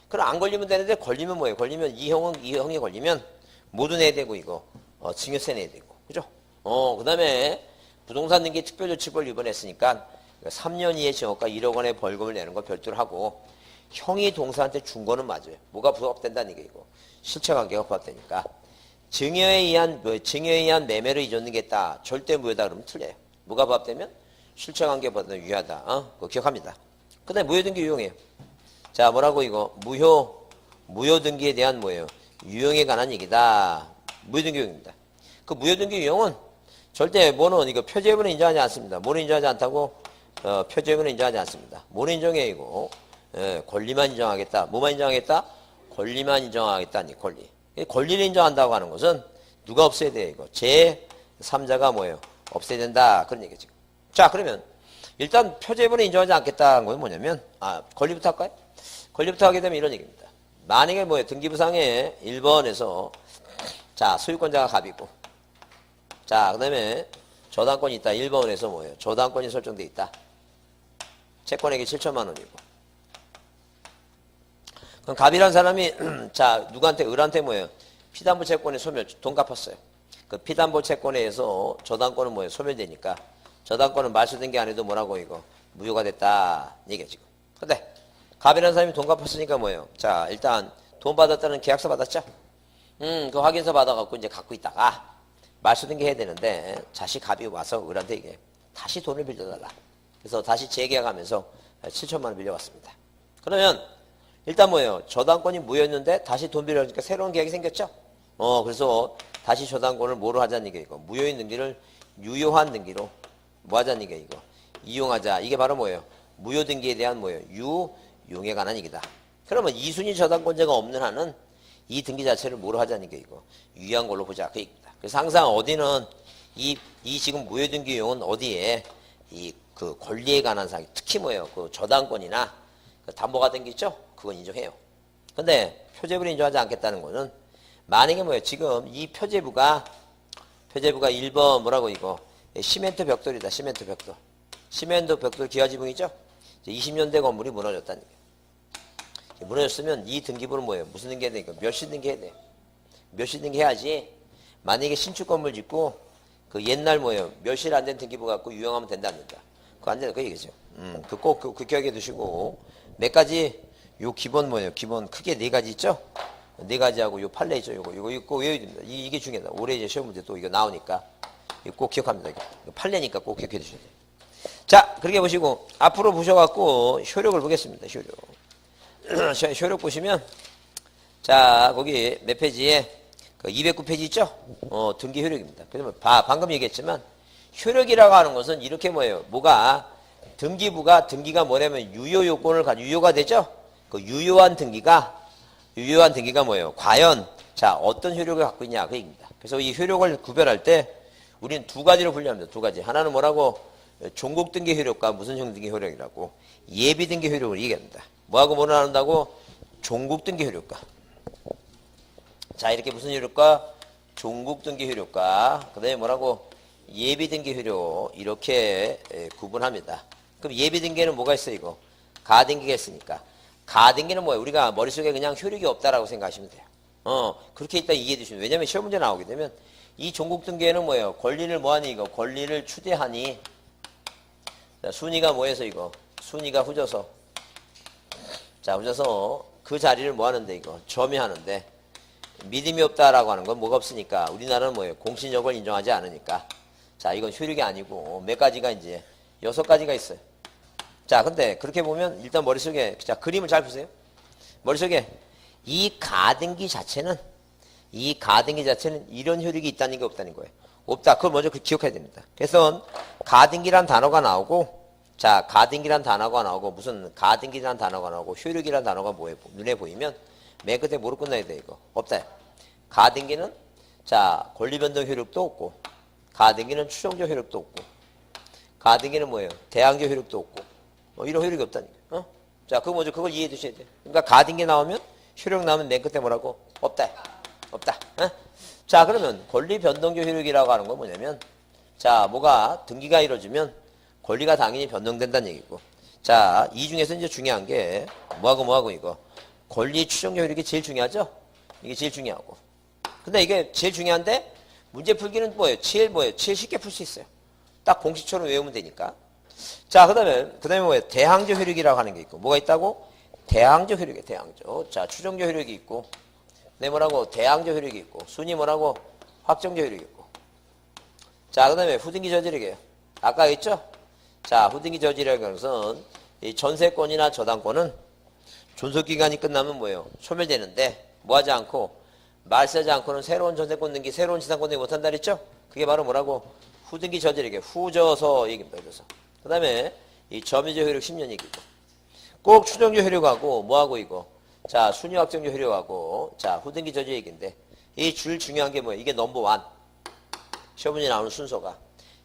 [SPEAKER 1] 그럼 안 걸리면 되는데 걸리면 뭐예요? 걸리면 이 형이 걸리면 모두 내야 되고 이거 증여세 내야 되고 그죠? 그 다음에 부동산 등기 특별조치법을 위반했으니까 3년 이하의 징역과 1억 원의 벌금을 내는 거 별도로 하고 형이 동생한테 준 거는 맞아요. 뭐가 부합된다는 게 이거 실체관계가 부합되니까 증여에 의한 매매를 이전등기했다. 절대 무효다 그러면 틀려요. 뭐가 부합되면 실체관계 부합되면 유효하다. 그거 기억합니다. 그 다음에 무효등기 유용해요. 자 뭐라고 이거 무효등기에 대한 뭐예요? 유형에 관한 얘기다. 무효등기 유형입니다. 그 무효등기 유형은 절대 뭐는 이거 표제분은 인정하지 않습니다. 뭐는 인정하지 않다고? 표제분은 인정하지 않습니다. 뭐는 인정해 이거? 권리만 인정하겠다. 뭐만 인정하겠다? 권리만 인정하겠다니, 권리. 권리를 인정한다고 하는 것은 누가 없애야 돼요, 이거? 제3자가 뭐예요? 없애야 된다. 그런 얘기죠. 자, 그러면 일단 표제부는 인정하지 않겠다는 건 뭐냐면, 권리부터 할까요? 권리부터 하게 되면 이런 얘기입니다. 만약에 뭐예요? 등기부상에 1번에서, 자, 소유권자가 갑이고, 자, 그 다음에 저당권이 있다. 1번에서 뭐예요? 저당권이 설정돼 있다. 채권액이 7천만 원이고. 그럼 갑이란 사람이, 자, 누구한테, 을한테 뭐예요? 피담보 채권에 소멸, 돈 갚았어요. 그 피담보 채권에 의해서 저당권은 뭐예요? 소멸되니까. 저당권은 말소된 게 아니도 뭐라고 이거? 무효가 됐다. 이게 지금. 근데, 갑이라는 사람이 돈 갚았으니까 뭐예요? 자, 일단 돈 받았다는 계약서 받았죠? 그 확인서 받아갖고 이제 갖고 있다가 말소된 게 해야 되는데 다시 갑이 와서 을한테 이게 다시 돈을 빌려달라. 그래서 다시 재계약하면서 7천만 원 빌려왔습니다. 그러면 일단 뭐예요? 저당권이 무효였는데 다시 돈 빌려주니까 새로운 계약이 생겼죠? 그래서 다시 저당권을 뭐로 하자는 얘기예요? 이거. 무효인 등기를 유효한 등기로 뭐 하자는 얘기예요? 이거. 이용하자. 이게 바로 뭐예요? 무효 등기에 대한 뭐예요? 유용에 관한 얘기다. 그러면 이순위 저당권자가 없는 한은 이 등기 자체를 뭐로 하자는 게 이거. 유효한 걸로 보자. 그 얘기입니다. 그래서 항상 어디는 이 지금 무효 등기 유용은 어디에 그 권리에 관한 사항, 특히 뭐예요? 그 저당권이나 그 담보 같은 게 있죠? 그건 인정해요. 근데 표제부를 인정하지 않겠다는 거는 만약에 뭐예요? 지금 이 표제부가 1번 뭐라고 이거 시멘트 벽돌이다. 시멘트 벽돌. 시멘트 벽돌 기와지붕이죠? 20년대 건물이 무너졌다는 게. 무너졌으면 이 등기부는 뭐예요? 무슨 등기 해야 되니까? 몇시 등기 해야 돼? 몇시 등기 해야지 만약에 신축 건물 짓고 그 옛날 뭐예요? 몇실 안 된 등기부 갖고 유용하면 된다 안 된다? 그거 안 된다 그 얘기죠. 그 기억해 두시고 몇 가지 요 기본 뭐예요? 기본 크게 네 가지 있죠? 네 가지하고 요 판례 있죠? 이거 꼭 외워야 됩니다. 이게 중요하다. 올해 이제 시험 문제 또 이거 나오니까 이거 꼭 기억합니다. 이거 판례니까 꼭 기억해 두셔야 돼요. 자, 그렇게 보시고 앞으로 보셔갖고 효력을 보겠습니다. 효력 보시면 자 거기 몇 페이지에 그 209페이지 있죠? 등기 효력입니다. 그러면 방금 얘기했지만 효력이라고 하는 것은 이렇게 뭐예요? 뭐가 등기가 뭐냐면 유효 요건을 유효가 되죠? 그 유효한 등기가 뭐예요? 과연 자 어떤 효력을 갖고 있냐 그 얘기입니다. 그래서 이 효력을 구별할 때 우리는 두 가지로 분류합니다. 두 가지. 하나는 뭐라고? 종국 등기 효력과 무슨 형 등기 효력이라고 예비 등기 효력을 얘기합니다. 뭐하고 뭐를 나눈다고? 종국 등기 효력과. 자, 이렇게 무슨 효력과? 종국 등기 효력과 그다음에 뭐라고? 예비 등기 효력 이렇게 구분합니다. 그럼 예비 등기에는 뭐가 있어요, 이거? 가등기가 있으니까. 가등기는 뭐예요? 우리가 머릿속에 그냥 효력이 없다라고 생각하시면 돼요. 그렇게 있다 이해해 주시면. 왜냐면 시험 문제 나오게 되면 이 종국 등기에는 뭐예요? 권리를 뭐하니 이거? 권리를 추대하니. 자, 순위가 뭐해서 이거? 순위가 후져서. 자, 후져서 그 자리를 뭐 하는데 이거? 점유하는데 믿음이 없다라고 하는 건 뭐가 없으니까 우리나라는 뭐예요? 공신력을 인정하지 않으니까. 자, 이건 효력이 아니고 몇 가지가 이제 6가지가 있어요. 자, 근데 그렇게 보면 일단 머릿속에 자, 그림을 잘 보세요. 머릿속에 이 가등기 자체는 이런 효력이 있다는 게 없다는 거예요. 없다. 그걸 먼저 기억해야 됩니다. 그래서 가등기란 단어가 나오고 자, 가등기란 단어가 나오고 무슨 가등기란 단어가 나오고 효력이란 단어가 뭐예요? 눈에 보이면 맨 끝에 뭐로 끝나야 돼 이거? 없다. 가등기는 자, 권리변동 효력도 없고 가등기는 추정적 효력도 없고 가등기는 뭐예요? 대항적 효력도 없고 이런 효력이 없다니까. 자, 그거 먼저 그걸 이해해 두셔야 돼요. 그러니까 가등기 나오면 효력 나오면 맨 끝에 뭐라고? 없다. 자, 그러면 권리변동적 효력이라고 하는 건 뭐냐면 자, 뭐가 등기가 이루어지면 권리가 당연히 변동된다는 얘기고 자, 이 중에서 이제 중요한 게 뭐하고 이거 권리 추정적 효력이 제일 중요하죠? 이게 제일 중요하고 근데 이게 제일 중요한데 문제 풀기는 제일 쉽게 풀 수 있어요. 딱 공식처럼 외우면 되니까. 자, 그 다음에 뭐예요? 대항적 효력이라고 하는 게 있고 뭐가 있다고? 대항적 효력이에요. 대항적. 자, 추정적 효력이 있고 네, 뭐라고? 대항적 효력이 있고 순위 뭐라고? 확정적 효력이 있고 자, 그 다음에 후등기 저지력이에요. 아까 했죠? 자, 후등기 저지력이라는 것은 이 전세권이나 저당권은 존속기간이 끝나면 뭐예요? 소멸되는데 뭐하지 않고 말세하지 않고는 새로운 전세권 등기, 새로운 지상권 등기 못한다 그랬죠? 그게 바로 뭐라고? 후등기 저지력이에요. 후져서 얘기입니다. 그래서 그 다음에 이 점유적 효력 10년 얘기고 꼭 추정적 효력하고 뭐하고 이거 자, 순위확정적 효력하고, 자, 후등기 저지 얘기인데, 이 줄 중요한 게 뭐예요? 이게 넘버 1. 시험 문제 나오는 순서가.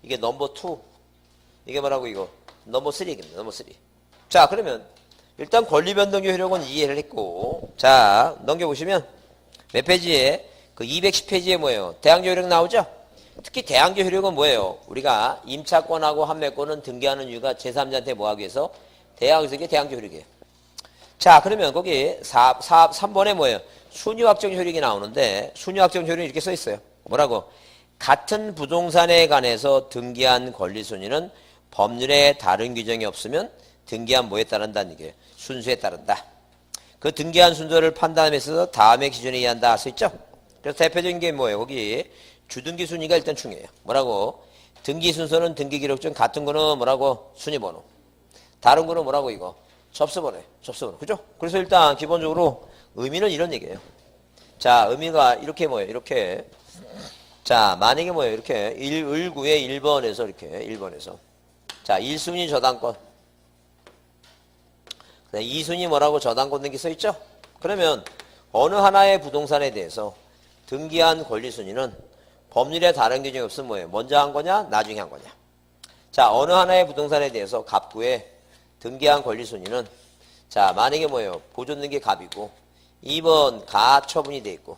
[SPEAKER 1] 이게 넘버 2. 이게 뭐라고 이거? 넘버 3 얘기입니다. 넘버 3. 자, 그러면, 일단 권리변동기 효력은 이해를 했고, 자, 넘겨보시면, 몇 페이지에? 그 210페이지에 뭐예요? 대항조 효력 나오죠? 특히 대항조 효력은 뭐예요? 우리가 임차권하고 판매권은 등기하는 이유가 제3자한테 뭐 하기 위해서? 대항조력이 대항조 효력이에요. 자, 그러면 거기 3번에 뭐예요? 순위확정 효력이 나오는데, 순위확정 효력이 이렇게 써 있어요. 뭐라고? 같은 부동산에 관해서 등기한 권리순위는 법률에 다른 규정이 없으면 등기한 뭐에 따른다는 얘기예요? 순수에 따른다. 그 등기한 순서를 판단하면서 다음의 기준에 의한다 할 수 있죠? 그래서 대표적인 게 뭐예요? 거기 주등기 순위가 일단 중요해요. 뭐라고? 등기 순서는 등기 기록 중 같은 거는 뭐라고? 순위번호. 다른 거는 뭐라고 이거? 접수번호예요. 접수번호. 그죠? 그래서 일단 기본적으로 의미는 이런 얘기예요. 자, 의미가 이렇게 뭐예요? 이렇게. 자, 만약에 뭐예요? 이렇게 1구에 1번에서 이렇게 1번에서. 자, 1순위 저당권. 2순위 뭐라고 저당권 등기 써 있죠? 그러면 어느 하나의 부동산에 대해서 등기한 권리순위는 법률에 다른 규정이 없으면 뭐예요? 먼저 한 거냐? 나중에 한 거냐? 자, 어느 하나의 부동산에 대해서 갑구에 등기한 권리순위는 자, 만약에 뭐예요? 보존등기 갑이고 2번 가처분이 돼 있고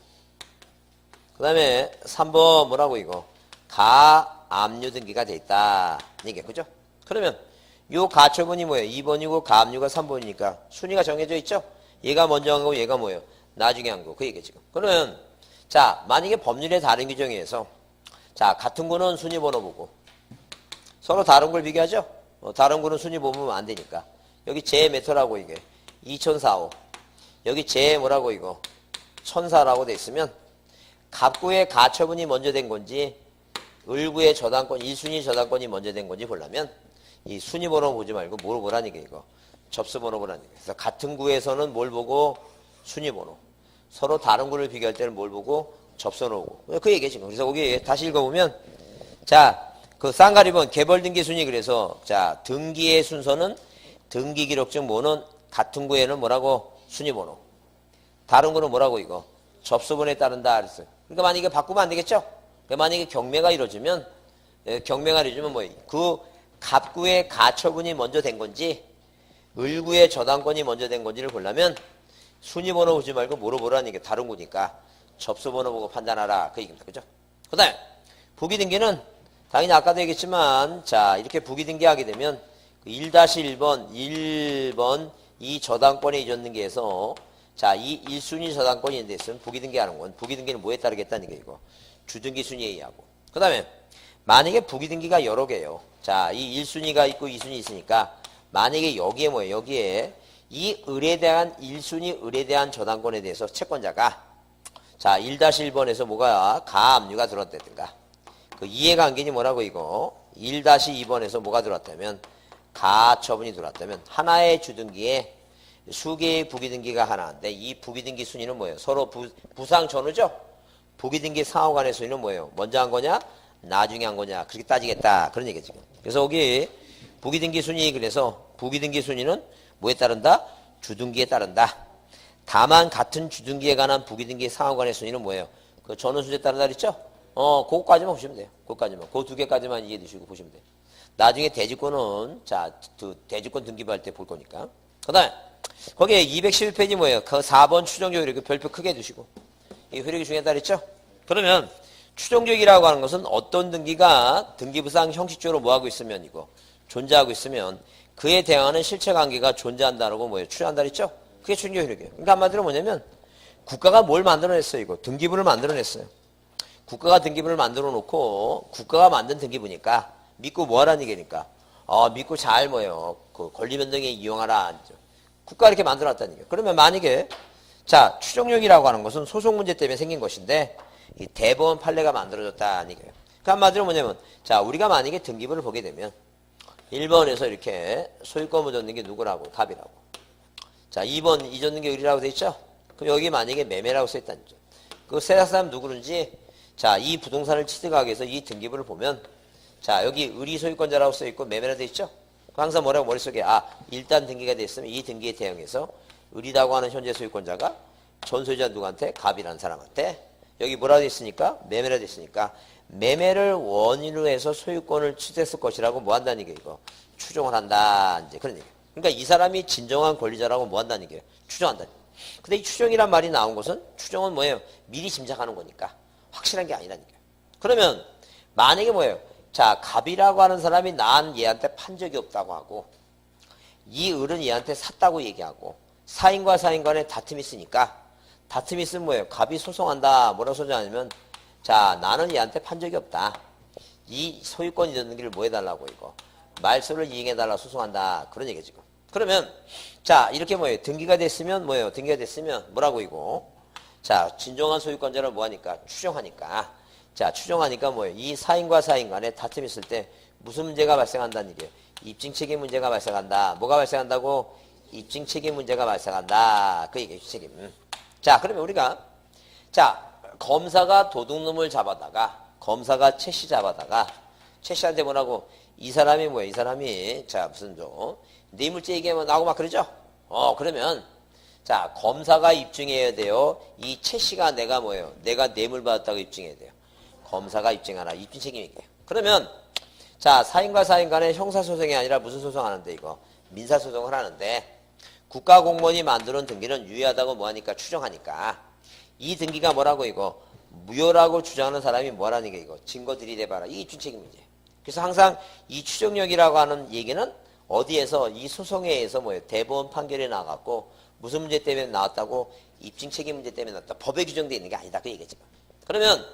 [SPEAKER 1] 그 다음에 3번 뭐라고 이거? 가압류 등기가 돼 있다. 이게 그죠? 그러면 요 가처분이 뭐예요? 2번이고 가압류가 3번이니까 순위가 정해져 있죠? 얘가 먼저 한 거고 얘가 뭐예요? 나중에 한 거. 그 얘기 지금. 그러면 자, 만약에 법률에 다른 규정에 의해서 자, 같은 거는 순위 번호 보고 서로 다른 걸 비교하죠? 다른 거는 순위 보면 안 되니까. 여기 제 메터라고 이게 2004호. 여기 제 뭐라고 이거 1004라고 돼 있으면 갑구의 가처분이 먼저 된 건지 을구의 저당권 1순위 저당권이 먼저 된 건지 보려면 이 순위 번호 보지 말고 뭘 보라는 게 이거 접수 번호 보라는 게. 그래서 같은 구에서는 뭘 보고 순위 번호. 서로 다른 구를 비교할 때는 뭘 보고 접수 번호 보고. 그 얘기지. 그래서 거기 다시 읽어보면 자, 그 쌍가리본 개벌 등기 순위 그래서 자, 등기의 순서는 등기 기록증 뭐는 같은 구에는 뭐라고 순위 번호. 다른 거는 뭐라고 이거 접수 번호에 따른다 그랬어요. 그러니까 만약에 바꾸면 안 되겠죠? 그러니까 만약에 경매가 이루어지면 뭐예요? 그 갑구의 가처분이 먼저 된 건지 을구의 저당권이 먼저 된 건지를 보려면 순위 번호 보지 말고 뭐로 보라는 게 다른 거니까 접수 번호 보고 판단하라 그 얘기입니다. 그죠? 그 다음에 부기 등기는 당연히 아까도 얘기했지만 자, 이렇게 부기 등기하게 되면 1-1번 1번 이 저당권에 이전 등기에서 자, 이 1순위 저당권이 있는데 있으면 부기 등기하는 건 부기 등기는 뭐에 따르겠다는 게 이거 주등기 순위에 의하고. 그 다음에 만약에 부기 등기가 여러 개요. 자, 이 1순위가 있고 2순위 있으니까 만약에 여기에 뭐예요? 여기에 이 을에 대한 1순위 을에 대한 저당권에 대해서 채권자가 자, 1-1번에서 뭐가 가압류가 들어왔다든가 그 이해관계니 뭐라고 이거 1-2번에서 뭐가 들어왔다면 가처분이 들어왔다면 하나의 주등기에 수개의 부기등기가 하나인데 이 부기등기 순위는 뭐예요? 서로 부상 전후죠? 부기등기 상호 간의 순위는 뭐예요? 먼저 한 거냐? 나중에 한 거냐? 그렇게 따지겠다. 그런 얘기죠. 그래서 여기 부기등기 순위 그래서 부기등기 순위는 뭐에 따른다? 주등기에 따른다. 다만 같은 주등기에 관한 부기등기 상호 간의 순위는 뭐예요? 그 전원순위에 따른다 그랬죠? 그거까지만 보시면 돼요. 그거까지만. 그 두 개까지만 이해해 두시고 보시면 돼요. 나중에 대지권은 자, 그 대지권 등기부할 때 볼 거니까. 그 다음에 거기에 211페이지 뭐예요? 그 4번 추정적 효력 별표 크게 해두시고 이 효력이 중요하다 그랬죠? 그러면 추정적이라고 하는 것은 어떤 등기가 등기부상 형식적으로 뭐하고 있으면 이거 존재하고 있으면 그에 대항하는 실체관계가 존재한다라고 뭐예요? 추정한다 그랬죠? 그게 추정적 효력이에요. 그러니까 한마디로 뭐냐면 국가가 뭘 만들어냈어요? 이거 등기부를 만들어냈어요. 국가가 등기부를 만들어 놓고 국가가 만든 등기부니까 믿고 뭐하라는 얘기니까 믿고 잘 뭐예요? 그 권리변동에 이용하라. 국가 이렇게 만들어놨다는 얘기예요. 그러면 만약에 자, 추정력이라고 하는 것은 소송 문제 때문에 생긴 것인데 이 대법원 판례가 만들어졌다는 얘기예요. 그 한마디로 뭐냐면 자, 우리가 만약에 등기부를 보게 되면 1번에서 이렇게 소유권 묻었는 게 누구라고? 갑이라고. 자, 2번 이전는 게 을이라고 돼 있죠? 그럼 여기 만약에 매매라고 써 있다는 거죠. 그 세상 사람 누구든지 자, 이 부동산을 취득하기 위해서 이 등기부를 보면 자, 여기 을이 소유권자라고 써 있고 매매라고 돼 있죠? 항상 뭐라고 머릿속에 일단 등기가 됐으면 이 등기에 대응해서 을이라고 하는 현재 소유권자가 전 소유자 누구한테? 갑이라는 사람한테. 여기 뭐라 돼 있으니까? 매매라 돼 있으니까 매매를 원인으로 해서 소유권을 취득했을 것이라고 뭐 한다는 얘기예요, 이거. 추정을 한다. 이제 그런 얘기예요. 그러니까 이 사람이 진정한 권리자라고 뭐 한다는 얘기예요? 추정한다. 근데 이 추정이란 말이 나온 것은 추정은 뭐예요? 미리 짐작하는 거니까 확실한 게 아니라는 얘기예요. 그러면 만약에 뭐예요? 자, 갑이라고 하는 사람이 난 얘한테 판 적이 없다고 하고 이 을은 얘한테 샀다고 얘기하고 사인과 사인 간에 다툼이 있으니까 다툼이 있으면 뭐예요? 갑이 소송한다. 뭐라고 소송하냐면 자, 나는 얘한테 판 적이 없다. 이 소유권 이전등기를 뭐 해달라고 이거. 말소를 이행해달라고 소송한다. 그런 얘기죠. 지금. 그러면 자, 이렇게 뭐예요? 등기가 됐으면 뭐예요? 등기가 됐으면 뭐라고 이거. 자, 진정한 소유권자를 뭐 하니까? 추정하니까. 자, 추정하니까 뭐예요? 이 사인과 사인 간에 다툼이 있을 때 무슨 문제가 발생한다는 얘기예요? 입증책임 문제가 발생한다. 뭐가 발생한다고? 입증책임 문제가 발생한다. 그 얘기예요. 책임. 자, 그러면 우리가 자, 검사가 도둑놈을 잡아다가 검사가 최씨 잡아다가 최씨한테 뭐라고? 이 사람이 뭐야? 이 사람이 자, 무슨 좀 뇌물죄 얘기하면 나오고 막 그러죠? 그러면 자, 검사가 입증해야 돼요. 이 최씨가 내가 뭐예요? 내가 뇌물 받았다고 입증해야 돼요. 검사가 입증하라. 입증 책임이에요. 그러면 자, 사인과 사인 간에 형사소송이 아니라 무슨 소송하는데 이거? 민사소송을 하는데 국가공무원이 만드는 등기는 유효하다고 뭐하니까? 추정하니까 이 등기가 뭐라고 이거? 무효라고 주장하는 사람이 뭐라는 게 이거? 증거 들이대봐라. 이 입증 책임이지. 그래서 항상 이 추정력이라고 하는 얘기는 어디에서? 이 소송에 의해서 뭐예요? 대법원 판결이 나갔고 무슨 문제 때문에 나왔다고? 입증 책임 문제 때문에 나왔다. 법에 규정되어 있는 게 아니다. 그 얘기지. 그러면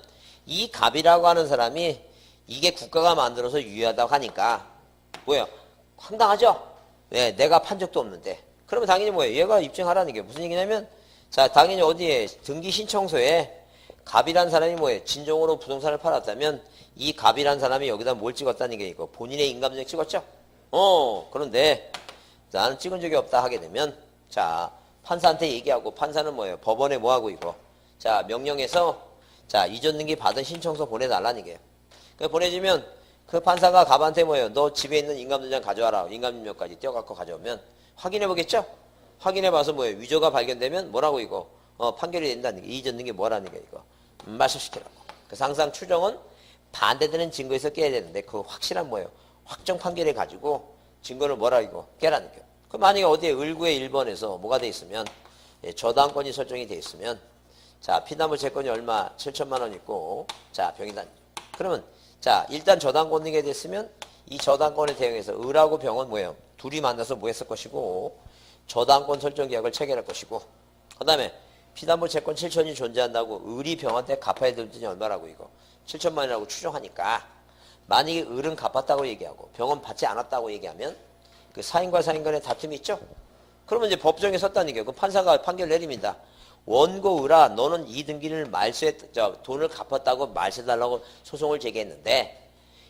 [SPEAKER 1] 이 갑이라고 하는 사람이 이게 국가가 만들어서 유효하다고 하니까 뭐예요? 황당하죠? 네, 내가 판 적도 없는데. 그러면 당연히 뭐예요? 얘가 입증하라는 게 무슨 얘기냐면 자, 당연히 어디에 등기 신청서에 갑이란 사람이 뭐예요? 진정으로 부동산을 팔았다면 이 갑이란 사람이 여기다 뭘 찍었다는 게 이거 본인의 인감증 찍었죠? 그런데 나는 찍은 적이 없다 하게 되면 자, 판사한테 얘기하고 판사는 뭐예요? 법원에 뭐하고 이거 자, 명령해서 자, 이전 등기 받은 신청서 보내달라는 게요. 그 보내주면 그 판사가 갑한테 뭐예요? 너 집에 있는 인감도장 가져와라. 인감증명까지 떼어갖고 가져오면 확인해 보겠죠? 확인해 봐서 뭐예요? 위조가 발견되면 뭐라고 이거? 판결이 된다는 게 이전 등기 뭐라는 게 이거? 말소시키라고. 그래서 항상 추정은 반대되는 증거에서 깨야 되는데 그 확실한 뭐예요? 확정 판결을 가지고 증거를 뭐라 이거? 깨라는 게. 그 만약에 어디에 을구의 1번에서 뭐가 돼 있으면 저당권이 설정이 돼 있으면 자, 피담보 채권이 얼마? 7천만 원 있고 자, 병이단. 그러면 자, 일단 저당권 등기가 됐으면 이 저당권에 대응해서 을하고 병은 뭐예요? 둘이 만나서 뭐 했을 것이고 저당권 설정 계약을 체결할 것이고 그 다음에 피담보 채권 7천이 존재한다고 을이 병한테 갚아야 될 돈이 얼마라고 이거 7천만 원이라고 추정하니까 만약에 을은 갚았다고 얘기하고 병은 받지 않았다고 얘기하면 그 사인과 사인 간에 다툼이 있죠? 그러면 이제 법정에 섰다는 얘기예요. 그 판사가 판결 내립니다. 원고 을아 너는 이 등기를 돈을 갚았다고 말세달라고 소송을 제기했는데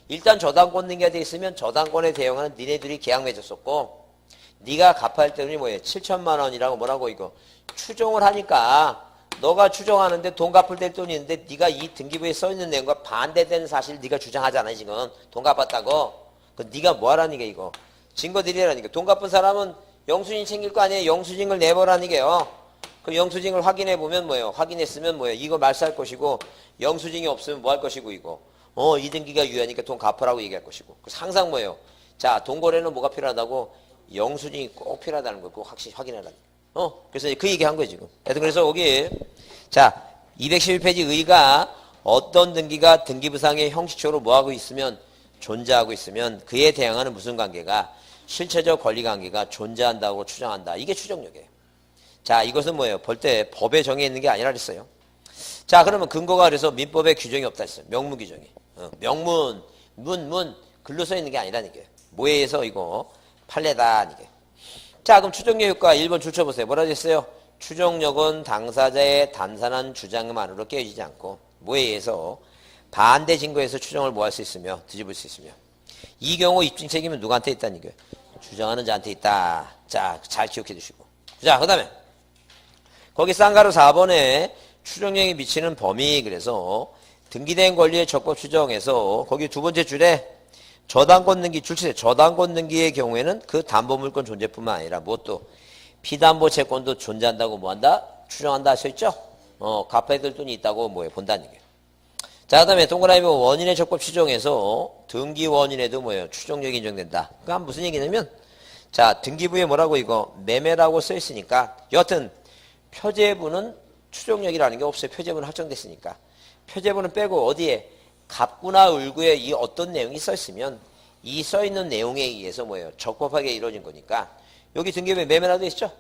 [SPEAKER 1] 일단 저당권 등기가 돼 있으면 저당권에 대응하는 니네들이 계약 맺었었고 네가 갚아야 할 돈이 뭐예요? 7천만 원이라고 뭐라고 이거 추정을 하니까 너가 추정하는데 돈 갚을 때 돈이 있는데 네가 이 등기부에 써있는 내용과 반대되는 사실 네가 주장하잖아 지금 돈 갚았다고. 그 네가 뭐하라는 게 이거 증거 드리라는 게 돈 갚은 사람은 영수증 챙길 거 아니에요. 영수증을 내보라는 게요. 그 영수증을 확인해 보면 뭐예요? 확인했으면 뭐예요? 이거 말소할 것이고 영수증이 없으면 뭐 할 것이고 이거 이 등기가 유효하니까 돈 갚으라고 얘기할 것이고 항상 뭐예요? 자, 돈거래는 뭐가 필요하다고? 영수증이 꼭 필요하다는 거 꼭 확실히 확인하라는 그래서 그 얘기 한 거예요 지금. 그래서 여기 자 211페이지 의가 어떤 등기가 등기부상의 형식적으로 뭐하고 있으면 존재하고 있으면 그에 대항하는 무슨 관계가 실체적 권리관계가 존재한다고 추정한다. 이게 추정력이에요. 자, 이것은 뭐예요? 볼 때 법에 정해 있는 게 아니라 그랬어요. 자, 그러면 근거가 그래서 민법에 규정이 없다 했어요. 명문 규정이. 명문, 문, 글로 써 있는 게 아니라는 얘기예요. 뭐에 의해서 이거 판례다. 이게. 자, 그럼 추정력 효과 1번 줄쳐보세요. 뭐라 했어요? 추정력은 당사자의 단순한 주장만으로 깨어지지 않고 뭐에 의해서 반대 증거에서 추정을 뭐 할 수 있으며 뒤집을 수 있으며 이 경우 입증 책임은 누구한테 있다는 얘기예요? 주장하는 자한테 있다. 자, 잘 기억해 두시고. 자, 그 다음에 거기 쌍가루 4번에 추정력이 미치는 범위 그래서 등기된 권리의 적법 추정에서 거기 두 번째 줄에 저당권 등기 줄치세 저당권 등기의 경우에는 그 담보물권 존재뿐만 아니라 무엇도 피담보 채권도 존재한다고 뭐한다? 추정한다 하셨죠? 갚아야 될 돈이 있다고 뭐예요? 본다는 얘기예요. 자, 그 다음에 동그라미 원인의 적법 추정에서 등기 원인에도 뭐예요? 추정력이 인정된다. 그러니까 무슨 얘기냐면, 자, 등기부에 뭐라고 이거 매매라고 써 있으니까 여하튼 표제부는 추정력이라는 게 없어요. 표제부는 확정됐으니까. 표제부는 빼고 어디에 갑구나 을구에 이 어떤 내용이 써 있으면 이 써 있는 내용에 의해서 뭐예요? 적법하게 이루어진 거니까 여기 등기부에 매매라도 있죠?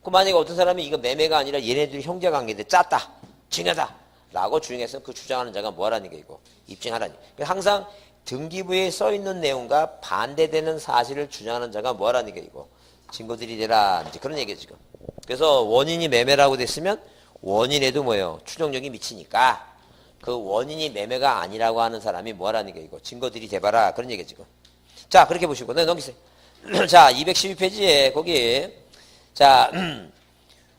[SPEAKER 1] 그 만약에 어떤 사람이 이거 매매가 아니라 얘네들이 형제관계인데 짰다, 증여다 라고 주장해서 그 주장하는 자가 뭐하라는 게 이거 입증하라니. 항상 등기부에 써 있는 내용과 반대되는 사실을 주장하는 자가 뭐하라는 게 이거 증거들이 되라 이제 그런 얘기죠 지금. 그래서 원인이 매매라고 됐으면 원인에도 뭐예요? 추정력이 미치니까 그 원인이 매매가 아니라고 하는 사람이 뭐하라는 게 이거 증거들이 돼봐라 그런 얘기죠 지금. 자 그렇게 보시고 네, 넘기세요. 자 212페이지에 거기 자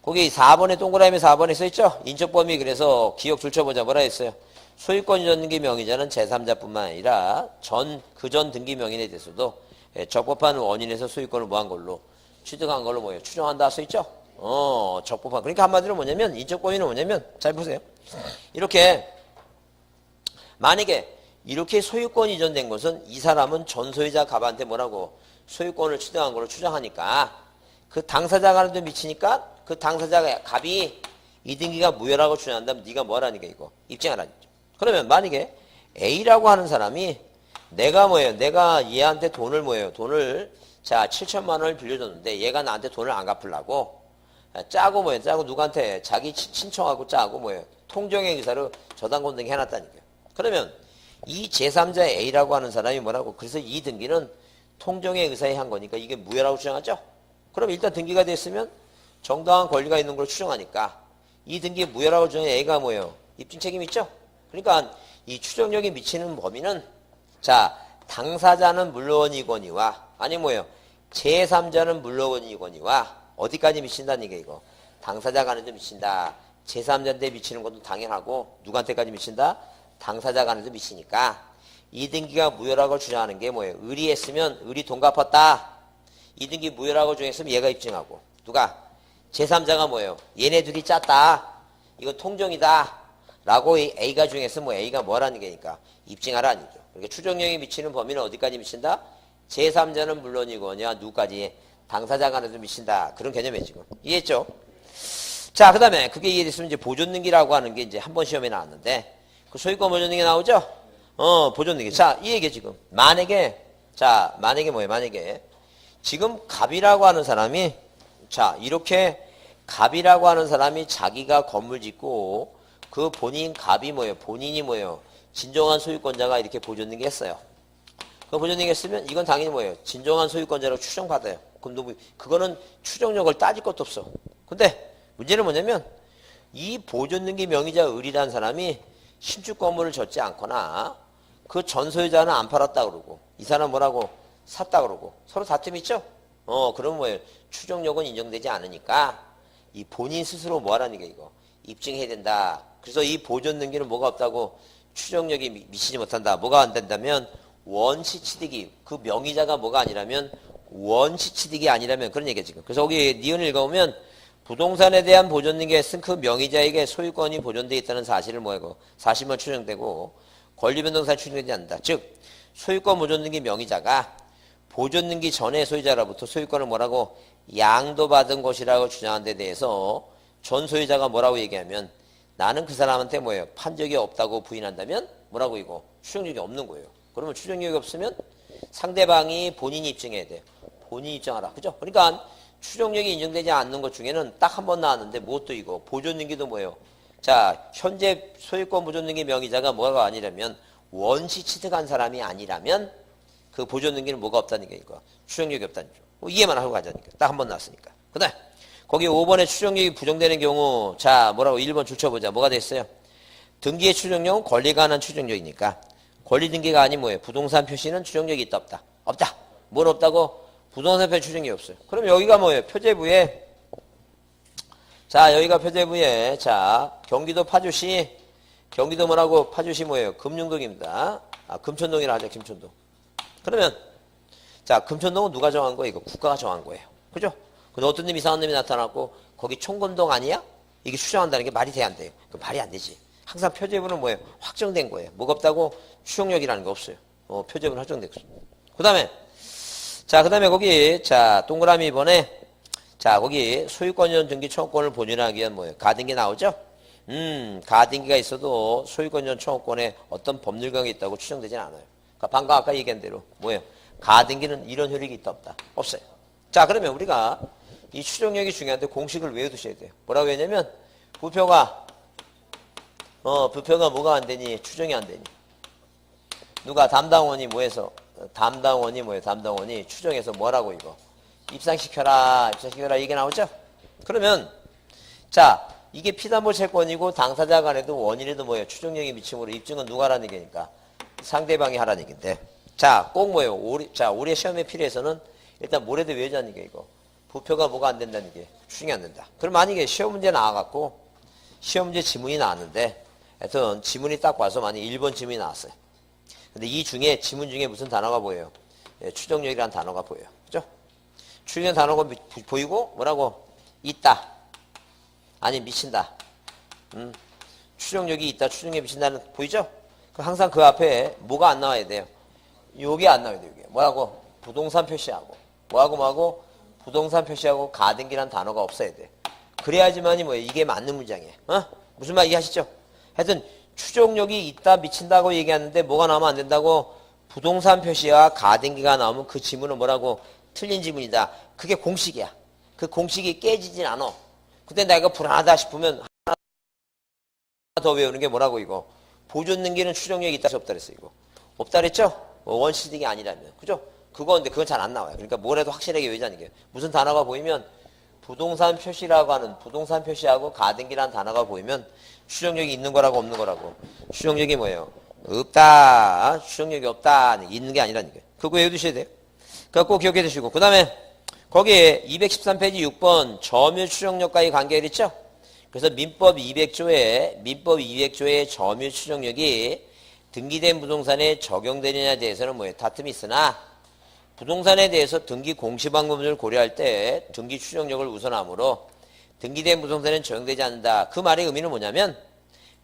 [SPEAKER 1] 거기 4번에 동그라미 4번에 써있죠? 인적 범위 그래서 기억 줄쳐보자 뭐라 했어요? 소유권 이전 등기 명의자는 제3자뿐만 아니라 그전 등기 명인에 대해서도 적법한 원인에서 소유권을 뭐한 걸로 취득한 걸로 뭐예요? 추정한다 써있죠? 적법한. 그러니까 한마디로 뭐냐면 인적 범위는 뭐냐면 잘 보세요. 이렇게 만약에 이렇게 소유권 이전된 것은 이 사람은 전 소유자 갑한테 뭐라고 소유권을 취득한 걸로 추정하니까 그 당사자가 하는데 미치니까 그 당사자가 갑이 이 등기가 무효라고 주장한다면 네가 뭐라는 게 이거 입증하라는 거죠. 그러면 만약에 A라고 하는 사람이 내가 뭐예요? 내가 얘한테 돈을 뭐예요? 돈을 자 7천만 원을 빌려줬는데 얘가 나한테 돈을 안 갚으려고 짜고 뭐예요? 짜고 누구한테 자기 신청하고 짜고 뭐예요? 통정의 의사로 저당권 등기 해놨다니까요. 그러면 이 제3자 A라고 하는 사람이 뭐라고? 그래서 이 등기는 통정의 의사에 한 거니까 이게 무효라고 주장하죠? 그럼 일단 등기가 됐으면 정당한 권리가 있는 걸 추정하니까 이 등기 무효라고 주장해 A가 뭐예요? 입증 책임 있죠? 그러니까 이 추정력이 미치는 범위는 자 당사자는 물론이거니와 아니 뭐예요? 제3자는 물론이거니와 어디까지 미친다는 게 이거 당사자가 하는데 미친다. 제3자한테 미치는 것도 당연하고 누구한테까지 미친다? 당사자가 하는데 미치니까 이 등기가 무효라고 주장하는 게 뭐예요? 의리했으면 의리 돈 갚았다. 이 등기 무효라고 주장했으면 얘가 입증하고 누가? 제3자가 뭐예요? 얘네들이 짰다. 이거 통정이다. 라고 A가 중에서 뭐 A가 뭐라는 게니까 입증하라 아니죠. 그러니까 추정력이 미치는 범위는 어디까지 미친다? 제3자는 물론이거냐 누구까지? 당사자가 하나도 미친다. 그런 개념이에요 지금. 이해했죠? 자, 그 다음에 그게 이해됐으면 이제 보존등기라고 하는 게 이제 한 번 시험에 나왔는데 그 소유권 보존등기 나오죠? 보존등기. 자, 이 얘기 지금. 만약에 뭐예요? 만약에 지금 갑이라고 하는 사람이 자, 이렇게 갑이라고 하는 사람이 자기가 건물 짓고 그 본인 갑이 뭐예요? 본인이 뭐예요? 진정한 소유권자가 이렇게 보존등기 했어요. 그 보존등기 했으면 이건 당연히 뭐예요? 진정한 소유권자라고 추정받아요. 그럼 그거는 추정력을 따질 것도 없어. 근데 문제는 뭐냐면 이 보존등기 명의자 을이라는 사람이 신축 건물을 졌지 않거나 그 전 소유자는 안 팔았다 그러고 이 사람 뭐라고 샀다 그러고 서로 다툼 있죠? 그럼 뭐예요? 추정력은 인정되지 않으니까 이 본인 스스로 뭐 하라는 게 이거 입증해야 된다. 그래서 이 보존등기는 뭐가 없다고 추정력이 미치지 못한다. 뭐가 안 된다면 원시 취득이 그 명의자가 뭐가 아니라면 원시 취득이 아니라면 그런 얘기야 지금. 그래서 거기 니은을 읽어보면 부동산에 대한 보존등기에 쓴 그 명의자에게 소유권이 보존되어 있다는 사실을 뭐하고 사실만 추정되고 권리변동사에 추정되지 않는다. 즉 소유권 보존등기 명의자가 보존등기 전에 소유자로부터 소유권을 뭐라고 양도받은 것이라고 주장한 데 대해서 전 소유자가 뭐라고 얘기하면 나는 그 사람한테 뭐예요? 판 적이 없다고 부인한다면 뭐라고 이거 추정력이 없는 거예요. 그러면 추정력이 없으면 상대방이 본인이 입증해야 돼요. 본인이 입증하라. 그죠? 그러니까 추정력이 인정되지 않는 것 중에는 딱 한 번 나왔는데 무엇도 이거 보존등기도 뭐예요? 자 현재 소유권 보존등기 명의자가 뭐가 아니라면 원시 취득한 사람이 아니라면 그 보존등기는 뭐가 없다는 게 이거 추정력이 없다는 거죠. 이해만 하고 가자니까. 딱 한 번 나왔으니까. 그 다음 거기 5번에 추정력이 부정되는 경우 자 뭐라고 1번 줄쳐보자. 뭐가 됐어요? 등기의 추정력은 권리가 관한 추정력이니까 권리등기가 아닌 뭐예요? 부동산 표시는 추정력이 있다 없다? 없다. 뭘 없다고? 부동산 표시 추정력이 없어요. 그럼 여기가 뭐예요? 표제부에 자 여기가 표제부에 자 경기도 파주시 경기도 뭐라고? 파주시 뭐예요? 금융동입니다. 금천동이라 하죠. 금천동. 그러면 자 금천동은 누가 정한 거예요? 이거 국가가 정한 거예요. 그죠? 근데 어떤 놈이 이상한 놈이 나타났고 거기 총검동 아니야? 이게 추정한다는 게 말이 돼 안 돼요? 그 말이 안 되지. 항상 표제문은 뭐예요? 확정된 거예요. 뭐가 없다고? 추정력이라는 거 없어요. 표제문 확정됐어. 그 다음에 자, 그 다음에 거기 자 동그라미 번에 자 거기 소유권전 등기 청구권을 본연하기 위한 뭐예요? 가등기 나오죠? 가등기가 있어도 소유권전 청구권에 어떤 법률관계 있다고 추정되진 않아요. 그러니까 방금 아까 얘기한 대로 뭐예요? 가등기는 이런 효력이 있다 없다? 없어요. 자, 그러면 우리가 이 추정력이 중요한데 공식을 외워두셔야 돼요. 뭐라고 했냐면 부표가 뭐가 안 되니? 추정이 안 되니? 누가 담당원이 뭐해서 담당원이 뭐예요? 담당원이 추정해서 뭐라고 이거 입상시켜라 이게 나오죠? 그러면 자 이게 피담보 채권이고 당사자 간에도 원인에도 뭐예요? 추정력이 미침으로 입증은 누가 하라는 얘기니까 상대방이 하라는 얘기인데 자 꼭 뭐예요? 올해 시험에 필요해서는 일단 뭐래도 외우자는 게 이거 부표가 뭐가 안 된다는 게 추정이 안 된다. 그럼 만약에 시험 문제 나와갖고 시험 문제 지문이 나왔는데 하여튼 지문이 딱 와서 만약에 1번 지문이 나왔어요. 근데 이 중에 지문 중에 무슨 단어가 보여요? 예, 추정력이라는 단어가 보여요. 그죠? 추정력 단어가 보이고 뭐라고? 있다. 아니 미친다. 추정력이 있다. 추정력이 미친다는 보이죠? 항상 그 앞에 뭐가 안 나와야 돼요? 요게 안 나와야 돼요. 요게. 뭐라고? 부동산 표시하고 뭐하고 부동산 표시하고 가등기란 단어가 없어야 돼. 그래야지만이 뭐예요? 이게 맞는 문장이에요. 무슨 말 이해하시죠? 하여튼 추정력이 있다 미친다고 얘기하는데 뭐가 나오면 안 된다고? 부동산 표시와 가등기가 나오면 그 지문은 뭐라고? 틀린 지문이다. 그게 공식이야. 그 공식이 깨지진 않아. 근데 내가 불안하다 싶으면 하나 더 외우는 게 뭐라고 이거? 보존 능기는 추정력이 있다 없다 그랬어 이거. 없다 그랬죠? 원시 등이 아니라면. 그죠? 근데 그건 잘 안 나와요. 그러니까 뭐라도 확실하게 외우자는 게 무슨 단어가 보이면 부동산 표시라고 하는 부동산 표시하고 가등기라는 단어가 보이면 추정력이 있는 거라고 없는 거라고. 추정력이 뭐예요? 없다. 추정력이 없다. 있는 게 아니라는 게. 그거 외워두셔야 돼요. 그거 꼭 기억해 두시고. 그 다음에 거기에 213페이지 6번 점유 추정력과의 관계를 있죠? 그래서 민법 200조의 점유 추정력이 등기된 부동산에 적용되느냐에 대해서는 뭐예요? 다툼이 있으나 부동산에 대해서 등기 공시 방법을 고려할 때 등기 추정력을 우선하므로 등기된 부동산은 적용되지 않는다. 그 말의 의미는 뭐냐면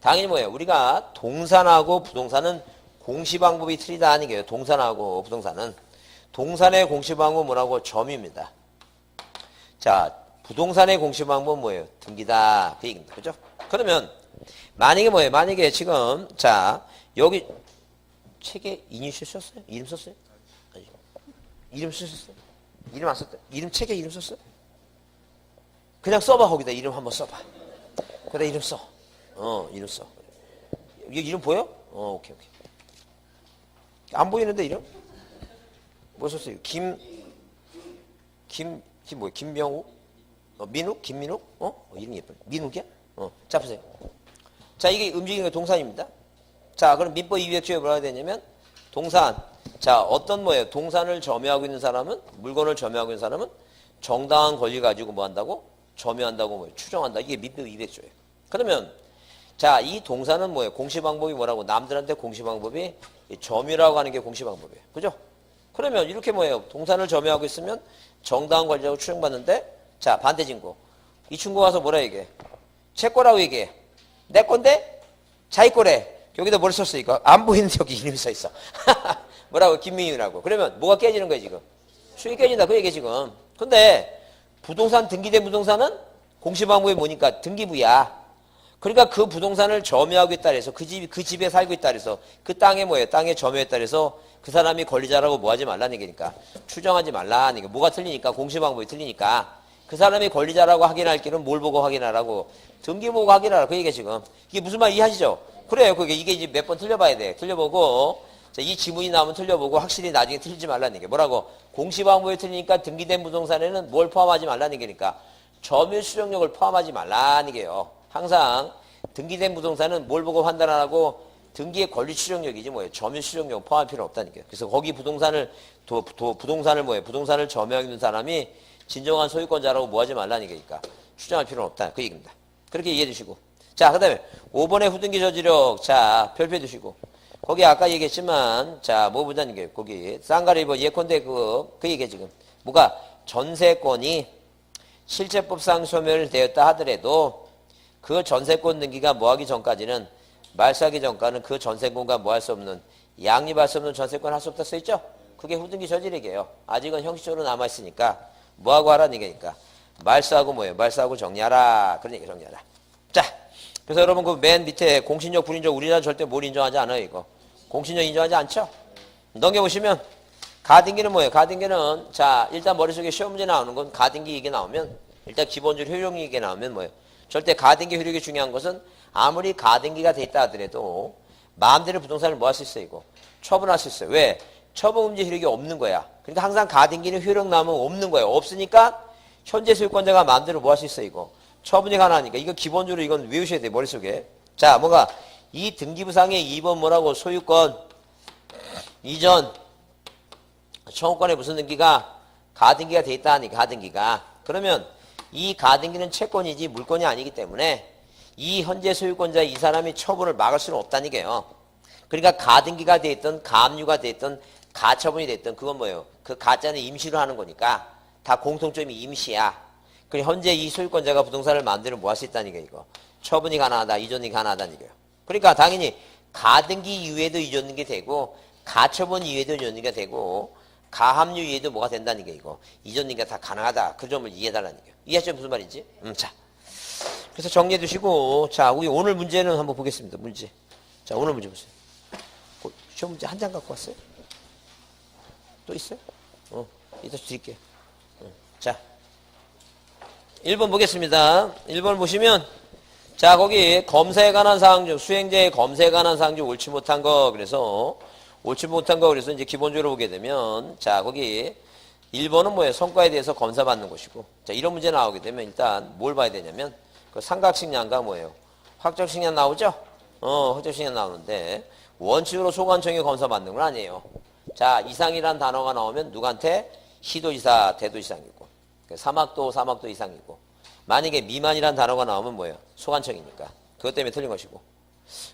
[SPEAKER 1] 당연히 뭐예요? 우리가 동산하고 부동산은 공시 방법이 틀리다 하는 게요. 동산하고 부동산은 동산의 공시 방법은 뭐라고? 점유입니다. 자, 부동산의 공시 방법은 뭐예요? 등기다. 그 얘기입니다. 그죠? 그러면 만약에 뭐예요? 만약에 지금 자 여기 책에 이니셜 썼어요? 이름 썼어요? 아니. 이름 쓰셨어요? 이름 안 썼어요? 이름 책에 이름 썼어요? 그냥 써봐. 거기다 이름 한번 써봐. 거기다 이름 써. 이름 써. 이름 보여? 오케이. 안 보이는데 이름? 뭐 썼어요? 뭐야? 김명우? 민욱? 김민욱? 이름이 예쁘네. 민욱이야? 자, 보세요. 자, 이게 움직이는 동산입니다. 자, 그럼 민법 200조에 뭐라 해야 되냐면, 동산. 자, 어떤 뭐예요? 동산을 점유하고 있는 사람은, 물건을 점유하고 있는 사람은 정당한 권리 가지고 뭐 한다고? 점유한다고 뭐예요? 추정한다. 이게 민법 200조예요. 그러면, 자, 이 동산은 뭐예요? 공시방법이 뭐라고? 남들한테 공시방법이 점유라고 하는 게 공시방법이에요. 그죠? 그러면 이렇게 뭐예요? 동산을 점유하고 있으면 정당한 권리라고 추정받는데, 자, 반대 진고. 이 친구 와서 뭐라 얘기해? 제 거라고 얘기해. 내 건데? 자기 거래. 여기다 뭘 썼어, 이거? 안 보이는데 여기 이름이 써 있어. 뭐라고? 김민윤이라고. 그러면 뭐가 깨지는 거야, 지금? 수익이 깨진다, 그 얘기 지금. 근데 부동산, 등기된 부동산은 공시방법이 뭐니까 등기부야. 그러니까 그 부동산을 점유하고 있다 그래서 그 집에 살고 있다 그래서 그 땅에 뭐예요? 땅에 점유했다 그래서 그 사람이 권리자라고 뭐 하지 말라는 얘기니까. 추정하지 말라는 얘기. 뭐가 틀리니까? 공시방법이 틀리니까. 그 사람이 권리자라고 확인할 길은 뭘 보고 확인하라고? 등기 보고 확인하라. 그 얘기가 지금. 이게 무슨 말 이해하시죠? 그래요. 이게 이제 몇 번 틀려봐야 돼. 틀려보고, 자, 이 지문이 나오면 틀려보고 확실히 나중에 틀리지 말라는 얘기. 뭐라고? 공시방법이 틀리니까 등기된 부동산에는 뭘 포함하지 말라는 얘기니까. 점유 추정력을 포함하지 말라는 얘기예요. 항상 등기된 부동산은 뭘 보고 판단하라고? 등기의 권리 추정력이지 뭐예요. 점유 추정력 포함할 필요는 없다는 얘기예요. 그래서 거기 부동산을 부동산을 점유하고 있는 사람이 진정한 소유권자라고 뭐 하지 말라는 얘기니까 추정할 필요는 없다. 그 얘기입니다. 그렇게 이해해 주시고. 자, 그 다음에 5번의 후등기 저지력. 자, 별표해 주시고. 거기 아까 얘기했지만, 자, 뭐 보자는 게, 거기, 쌍가리버 예컨대 그 얘기해 지금. 뭐가 전세권이 실체법상 소멸되었다 하더라도 그 전세권 등기가 뭐하기 전까지는 말소하기 전까지는 그 전세권과 뭐 할 수 없는 양립할 수 없는 전세권 할 수 없다 써있죠? 그게 후등기 저지르기예요. 아직은 형식적으로 남아있으니까 뭐하고 하라는 얘기니까 말소하고 뭐예요? 말소하고 정리하라. 그런 얘기 정리하라. 자, 그래서 여러분 그 맨 밑에 공신력, 불인적 우리나라 절대 뭘 인정하지 않아요 이거. 공신력 인정하지 않죠? 넘겨보시면 가등기는 뭐예요? 가등기는 자 일단 머릿속에 시험 문제 나오는 건 가등기 이게 나오면 일단 기본적으로 효력이 이게 나오면 뭐예요? 절대 가등기 효력이 중요한 것은 아무리 가등기가 돼 있다 하더라도 마음대로 부동산을 뭐 할 수 있어요 이거? 처분할 수 있어요. 왜? 처분금지 효력이 없는 거야. 그러니까 항상 가등기는 효력 나오면 없는 거예요. 없으니까 현재 소유권자가 마음대로 뭐 할 수 있어요 이거? 처분이 가능하니까 이거 기본적으로 이건 외우셔야 돼요 머릿속에. 자 뭐가 이 등기부상의 2번 뭐라고 소유권 이전 청구권에 무슨 등기가 가등기가 돼 있다 하니 가등기가 그러면 이 가등기는 채권이지 물건이 아니기 때문에 이 현재 소유권자 이 사람이 처분을 막을 수는 없다는 게요. 그러니까 가등기가 돼 있던 가압류가 돼 있던 가처분이 됐던 그건 뭐예요? 그 가짜는 임시로 하는 거니까 다 공통점이 임시야. 그 현재 이 소유권자가 부동산을 마음대로 뭐 할 수 있다는 게 이거. 처분이 가능하다, 이전이 가능하다는 얘기예요. 그러니까 당연히 가등기 이후에도 이전이 되고 가처분 이후에도 이전이 되고 가압류 이후에도 뭐가 된다는 게 이거. 이전이 다 가능하다. 그 점을 이해해달라는 얘기예요. 이해하시죠? 무슨 말인지? 자. 그래서 정리해 두시고 자 우리 오늘 문제는 한번 보겠습니다. 문제. 자 오늘 문제 보세요. 시험 문제 한 장 갖고 왔어요? 또 있어요? 이따 드릴게요. 자, 1번 보겠습니다. 1번 보시면, 자, 거기 검사에 관한 사항 중, 수행자의 검사에 관한 사항 중 옳지 못한 거, 그래서, 옳지 못한 거, 그래서 이제 기본적으로 보게 되면, 자, 거기 1번은 뭐예요? 성과에 대해서 검사받는 것이고, 자, 이런 문제 나오게 되면 일단 뭘 봐야 되냐면, 그 삼각식량과 뭐예요? 확정식량 나오죠? 확정식량 나오는데, 원칙으로 소관청이 검사받는 건 아니에요. 자, 이상이란 단어가 나오면 누구한테? 시도지사, 대도지사이고 사막도, 사막도 이상이고 만약에 미만이란 단어가 나오면 뭐예요? 소관청이니까. 그것 때문에 틀린 것이고.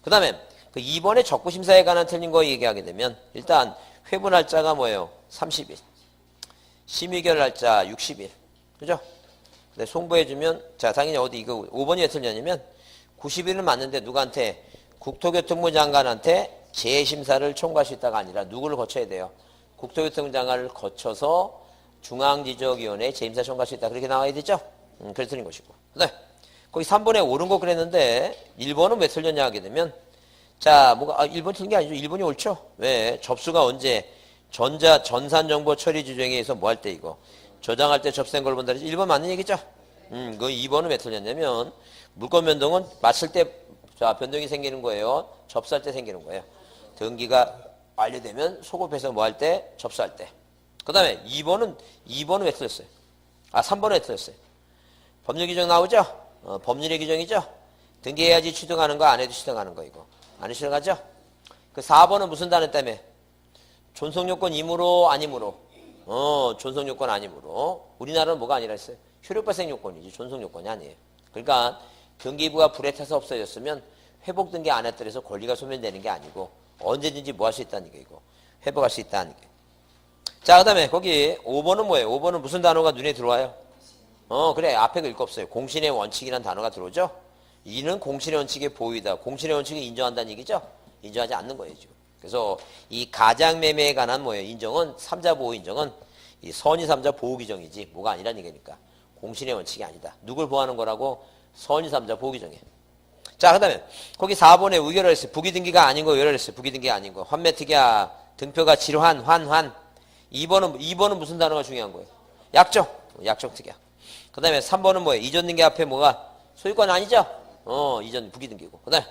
[SPEAKER 1] 그 다음에 그 2번의 적부심사에 관한 틀린 거 얘기하게 되면 일단 회부 날짜가 뭐예요? 30일. 심의결 날짜 60일. 그죠? 근데 송부해주면 자 당연히 어디 이거 5번이 왜 틀렸냐면 90일은 맞는데 누구한테? 국토교통부 장관한테 재심사를 청구할 수 있다가 아니라 누구를 거쳐야 돼요? 국토교통부 장관을 거쳐서 중앙지적위원회에 재심사 청구할 수 있다. 그렇게 나와야 되죠? 그래서 틀린 것이고. 네. 거기 3번에 옳은 거 그랬는데 1번은 왜 틀렸냐 하게 되면 자, 뭐가 1번 틀린 게 아니죠. 1번이 옳죠. 왜? 접수가 언제? 전산정보 처리 규정에 의해서 뭐 할 때 이거? 저장할 때 접수된 걸 본다. 1번 맞는 얘기죠? 그 2번은 왜 틀렸냐면 물권 변동은 마칠 때 자, 변동이 생기는 거예요. 접수할 때 생기는 거예요. 등기가 완료되면 소급해서 뭐 할 때? 접수할 때. 그 다음에 2번은 왜 틀렸어요? 3번은 왜 틀렸어요? 법률 규정 나오죠? 법률의 규정이죠? 등기해야지 취득하는 거, 안 해도 취득하는 거, 이거. 안 해도 취득하죠? 그 4번은 무슨 단어 때문에? 존속요건 임으로, 아니므로. 존속요건 아니므로. 우리나라는 뭐가 아니라 했어요? 효력발생요건이지, 존속요건이 아니에요. 그러니까, 등기부가 불에 타서 없어졌으면 회복 등기 안 했더라도 권리가 소멸되는 게 아니고 언제든지 뭐 할 수 있다는 게 이거 회복할 수 있다는 게. 자 그다음에 거기 5번은 뭐예요? 5번은 무슨 단어가 눈에 들어와요? 그래 앞에 거 읽고 없어요. 공신의 원칙이라는 단어가 들어오죠. 이는 공신의 원칙의 보유이다. 공신의 원칙을 인정한다는 얘기죠. 인정하지 않는 거예요 지금. 그래서 이 가장매매에 관한 뭐예요? 인정은 3자 보호 인정은 이 선의 3자 보호 규정이지 뭐가 아니라는 얘기니까 공신의 원칙이 아니다. 누굴 보호하는 거라고? 선의 3자 보호 규정이에요. 자, 그 다음에, 거기 4번에 의결을 했어요. 부기등기가 아닌 거 의결을 했어요. 부기등기가 아닌 거. 환매특이야. 등표가 질환, 2번은 무슨 단어가 중요한 거예요? 약정특이야. 그 다음에 3번은 뭐예요? 이전등기 앞에 뭐가? 소유권 아니죠? 이전 부기등기고. 그 다음에,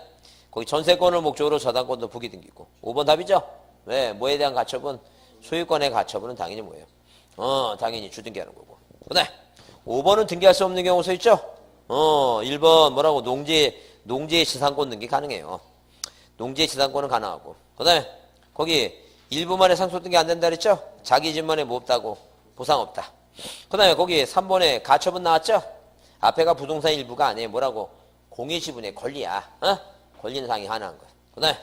[SPEAKER 1] 거기 전세권을 목적으로 저당권도 부기등기고. 5번 답이죠? 왜? 뭐에 대한 가처분? 소유권의 가처분은 당연히 뭐예요? 당연히 주등기하는 거고. 그 다음에, 5번은 등기할 수 없는 경우 서 있죠? 1번 뭐라고? 농지의 지상권 등기 가능해요. 농지의 지상권은 가능하고. 그 다음에 거기 일부만의 상속 등기 안 된다 그랬죠? 자기 집만에 뭐 없다고? 보상 없다. 그 다음에 거기 3번에 가처분 나왔죠? 앞에가 부동산 일부가 아니에요. 뭐라고? 공유지분의 권리야. 권리는 상이 하나인 거야. 그 다음에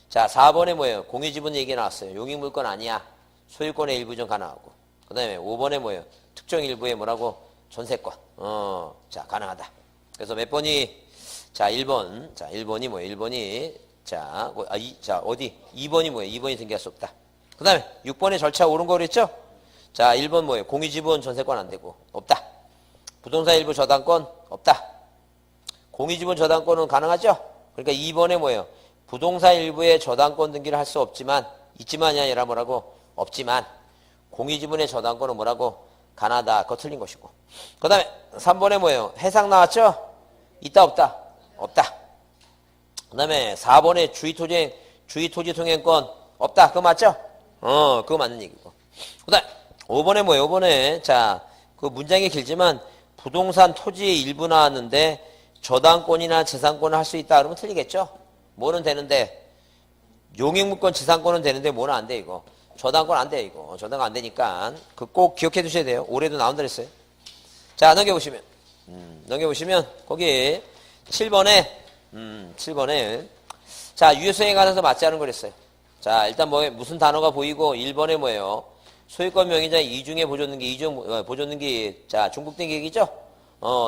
[SPEAKER 1] 자 4번에 뭐예요? 공유지분 얘기 나왔어요. 용익물권 아니야. 소유권의 일부 좀 가능하고. 그 다음에 5번에 뭐예요? 특정 일부에 뭐라고? 전세권. 자, 가능하다. 그래서 몇 번이, 자, 1번. 자, 1번이 뭐예요? 1번이, 자, 어디? 2번이 뭐예요? 2번이 등기할 수 없다. 그 다음에 6번의 절차 옳은 거 그랬죠? 자, 1번 뭐예요? 공유지분 전세권 안 되고, 없다. 부동산 일부 저당권, 없다. 공유지분 저당권은 가능하죠? 그러니까 2번에 뭐예요? 부동산 일부의 저당권 등기를 할 수 없지만, 있지만이 아니라 뭐라고? 없지만, 공유지분의 저당권은 뭐라고? 가능하다. 그거 틀린 것이고. 그 다음에 3번에 뭐예요? 해상 나왔죠? 있다, 없다? 없다. 그 다음에 4번에 주의토지 통행권, 없다. 그거 맞죠? 그거 맞는 얘기고. 그 다음에 5번에 뭐예요? 5번에, 자, 그 문장이 길지만, 부동산 토지의 일부 나왔는데, 저당권이나 재산권을 할 수 있다. 그러면 틀리겠죠? 뭐는 되는데, 용익물권 지상권은 되는데, 뭐는 안 돼, 이거. 저당권 안 돼, 이거. 저당 안 되니까, 그 꼭 기억해 두셔야 돼요. 올해도 나온다 그랬어요. 자, 넘겨보시면, 거기, 7번에, 7번에, 자, 유효성에 관해서 맞지 않은 거 그랬어요. 자, 일단 무슨 단어가 보이고, 1번에 뭐예요? 소유권 명의자 이중의 보존등기, 보존등기, 자, 중국 등기 얘기죠?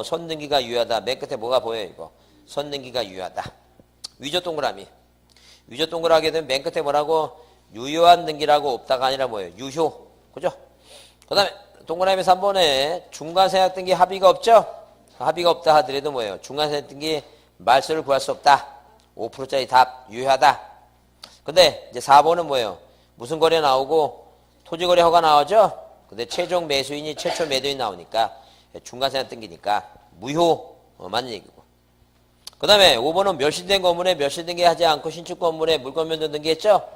[SPEAKER 1] 선등기가 유효하다. 맨 끝에 뭐가 보여요, 이거? 선등기가 유효하다. 위조 동그라미. 위조 동그라미 하게 되면 맨 끝에 뭐라고? 유효한 등기라고 없다가 아니라 뭐예요? 유효. 그죠? 그 다음에, 동그라미 3번에 중간세약 등기 합의가 없죠? 합의가 없다 하더라도 뭐예요? 중간세약 등기 말소를 구할 수 없다. 5%짜리 답, 유효하다. 근데 이제 4번은 뭐예요? 무슨 거래 나오고, 토지거래 허가 나오죠? 근데 최종 매수인이 최초 매도인 나오니까 중간세약 등기니까 무효 맞는 얘기고. 그 다음에 5번은 멸실된 건물에 멸실 등기하지 않고 신축 건물에 물권 변동 등기했죠?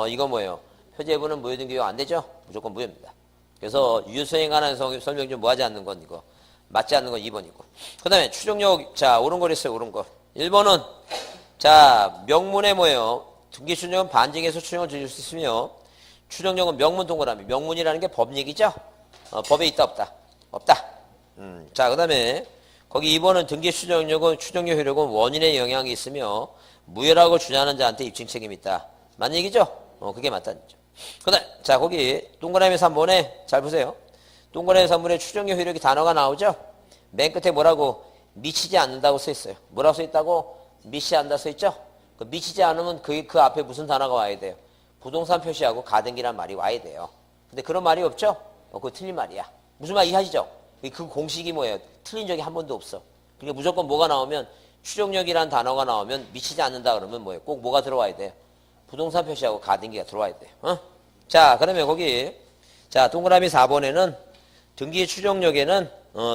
[SPEAKER 1] 이거 뭐예요? 표제부는 무효 등기 안 되죠? 무조건 무효입니다. 그래서 유효성에 관한 설명 좀 뭐하지 않는 건 이거 맞지 않는 건 2번이고. 그 다음에 추정력, 자, 옳은 거 그랬어요. 옳은 거. 1번은 자, 명문에 뭐예요? 등기 추정은 반증해서 추정을 드릴 수 있으며, 추정력은 명문 동그라미. 명문이라는 게 법 얘기죠? 법에 있다, 없다? 없다. 자, 그 다음에 거기 2번은 등기 추정력은 추정력 효력은 원인의 영향이 있으며 무효라고 주장하는 자한테 입증 책임이 있다. 맞는 얘기죠? 그게 맞다는 얘기죠. 그 다음, 자, 거기 동그라미 3번에 잘 보세요. 동그라미 3번에 추정력 효력이 단어가 나오죠? 맨 끝에 뭐라고? 미치지 않는다고 써 있어요. 뭐라고 써 있다고? 미치지 않는다 써 있죠? 그 미치지 않으면 그 앞에 무슨 단어가 와야 돼요? 부동산 표시하고 가등기란 말이 와야 돼요. 근데 그런 말이 없죠? 그거 틀린 말이야. 무슨 말 이해하시죠? 그 공식이 뭐예요? 틀린 적이 한 번도 없어. 그러니까 무조건 뭐가 나오면 추정력이란 단어가 나오면 미치지 않는다 그러면 뭐예요? 꼭 뭐가 들어와야 돼요? 부동산 표시하고 가등기가 들어와야 돼요. 자, 그러면 거기 자, 동그라미 4번에는 등기 추정력에는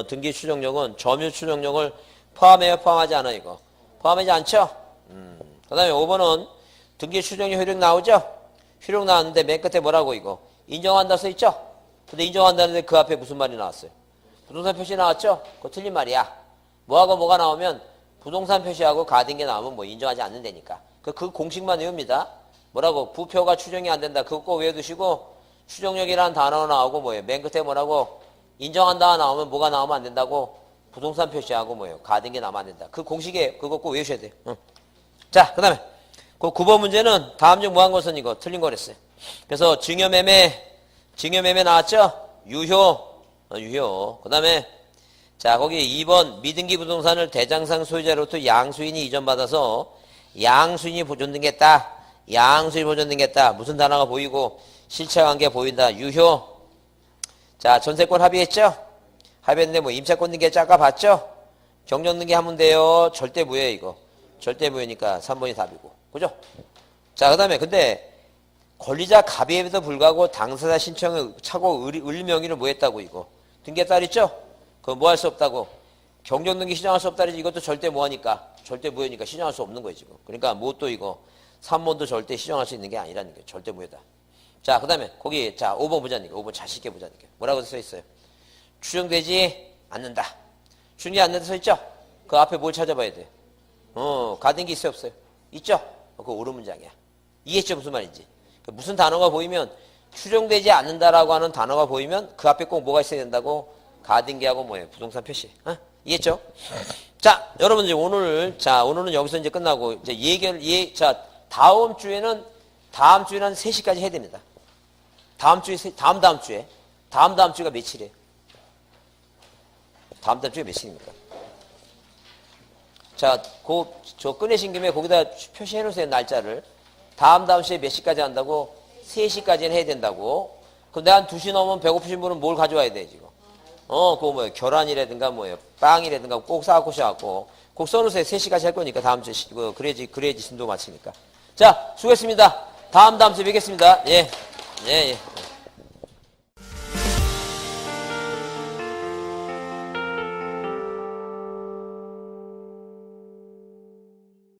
[SPEAKER 1] 등기 추정력은 점유 추정력을 포함해요, 포함하지 않아요, 이거? 포함하지 않죠? 그 다음에 5번은 등기 추정력 효력 나오죠? 효력 나왔는데 맨 끝에 뭐라고 이거? 인정한다 써 있죠? 근데 인정한다는데 그 앞에 무슨 말이 나왔어요? 부동산 표시 나왔죠? 그거 틀린 말이야. 뭐하고 뭐가 나오면 부동산 표시하고 가등기 나오면 뭐 인정하지 않는다니까. 그 공식만 외웁니다. 뭐라고? 부표가 추정이 안 된다. 그거 꼭 외워두시고 추정력이라는 단어 나오고 뭐예요? 맨 끝에 뭐라고? 인정한다 나오면 뭐가 나오면 안 된다고? 부동산 표시하고 뭐예요? 가등기 나오면 안 된다. 그 공식에 그거 꼭 외우셔야 돼요. 자, 그 다음에 그 9번 문제는 다음 중 무한 것은 이거 틀린 거랬어요. 그래서 증여매매 나왔죠? 유효. 그 다음에 자, 거기 2번 미등기 부동산을 대장상 소유자로부터 양수인이 이전받아서 양수인이 보존등기했다. 양수인이 보존등기했다. 무슨 단어가 보이고 실체관계 보인다. 유효. 자, 전세권 합의했죠? 합의했는데 뭐 임차권 등기 아까 봤죠? 경정등기 하면 돼요. 절대 무효예요, 이거. 절대 무효니까 3번이 답이고. 그죠? 자, 그 다음에 근데 권리자 갑의에도 불구하고 당사자 신청을 차고 을명의를 뭐 했다고 이거? 등기했다 그랬죠? 그거 뭐 할 수 없다고? 경정등기 시정할 수 없다 그랬지. 이것도 절대 뭐하니까? 절대 무효니까 시정할 수 없는 거예요, 지금. 그러니까 뭐 또 이거 3번도 절대 시정할 수 있는 게 아니라는 거예요. 절대 무효다. 자, 그 다음에 거기 자 5번 보자니까. 5번 잘 쉽게 보자니까. 뭐라고 써 있어요? 추정되지 않는다. 추정되지 않는다 써 있죠? 그 앞에 뭘 찾아봐야 돼? 가등기 있어요, 없어요? 있죠? 그거 옳은 문장이야. 이해했죠? 무슨 말인지. 무슨 단어가 보이면 추정되지 않는다라고 하는 단어가 보이면 그 앞에 꼭 뭐가 있어야 된다고? 가등기하고 뭐예요? 부동산 표시. 이해했죠? 자, 여러분 이제 오늘은 여기서 이제 끝나고 이제 자, 다음 주에는 한 3시까지 해야 됩니다. 다음 주에 다음 주가 며칠이에요? 다음 다음 주에 몇 시입니까? 자, 저 꺼내신 김에 거기다 표시해 놓으세요, 날짜를. 다음 주에 몇 시까지 한다고? 3시까지는 해야 된다고. 그럼 내가 한 2시 넘으면 배고프신 분은 뭘 가져와야 돼, 지금? 그거 뭐예요? 계란이라든가 뭐예요? 빵이라든가 꼭 싸갖고 오셔갖고. 꼭 써놓으세요. 3시까지 할 거니까, 다음 주에. 그래야지 신도 마치니까. 자, 수고했습니다. 다음 주에 뵙겠습니다. 예. 예, 예.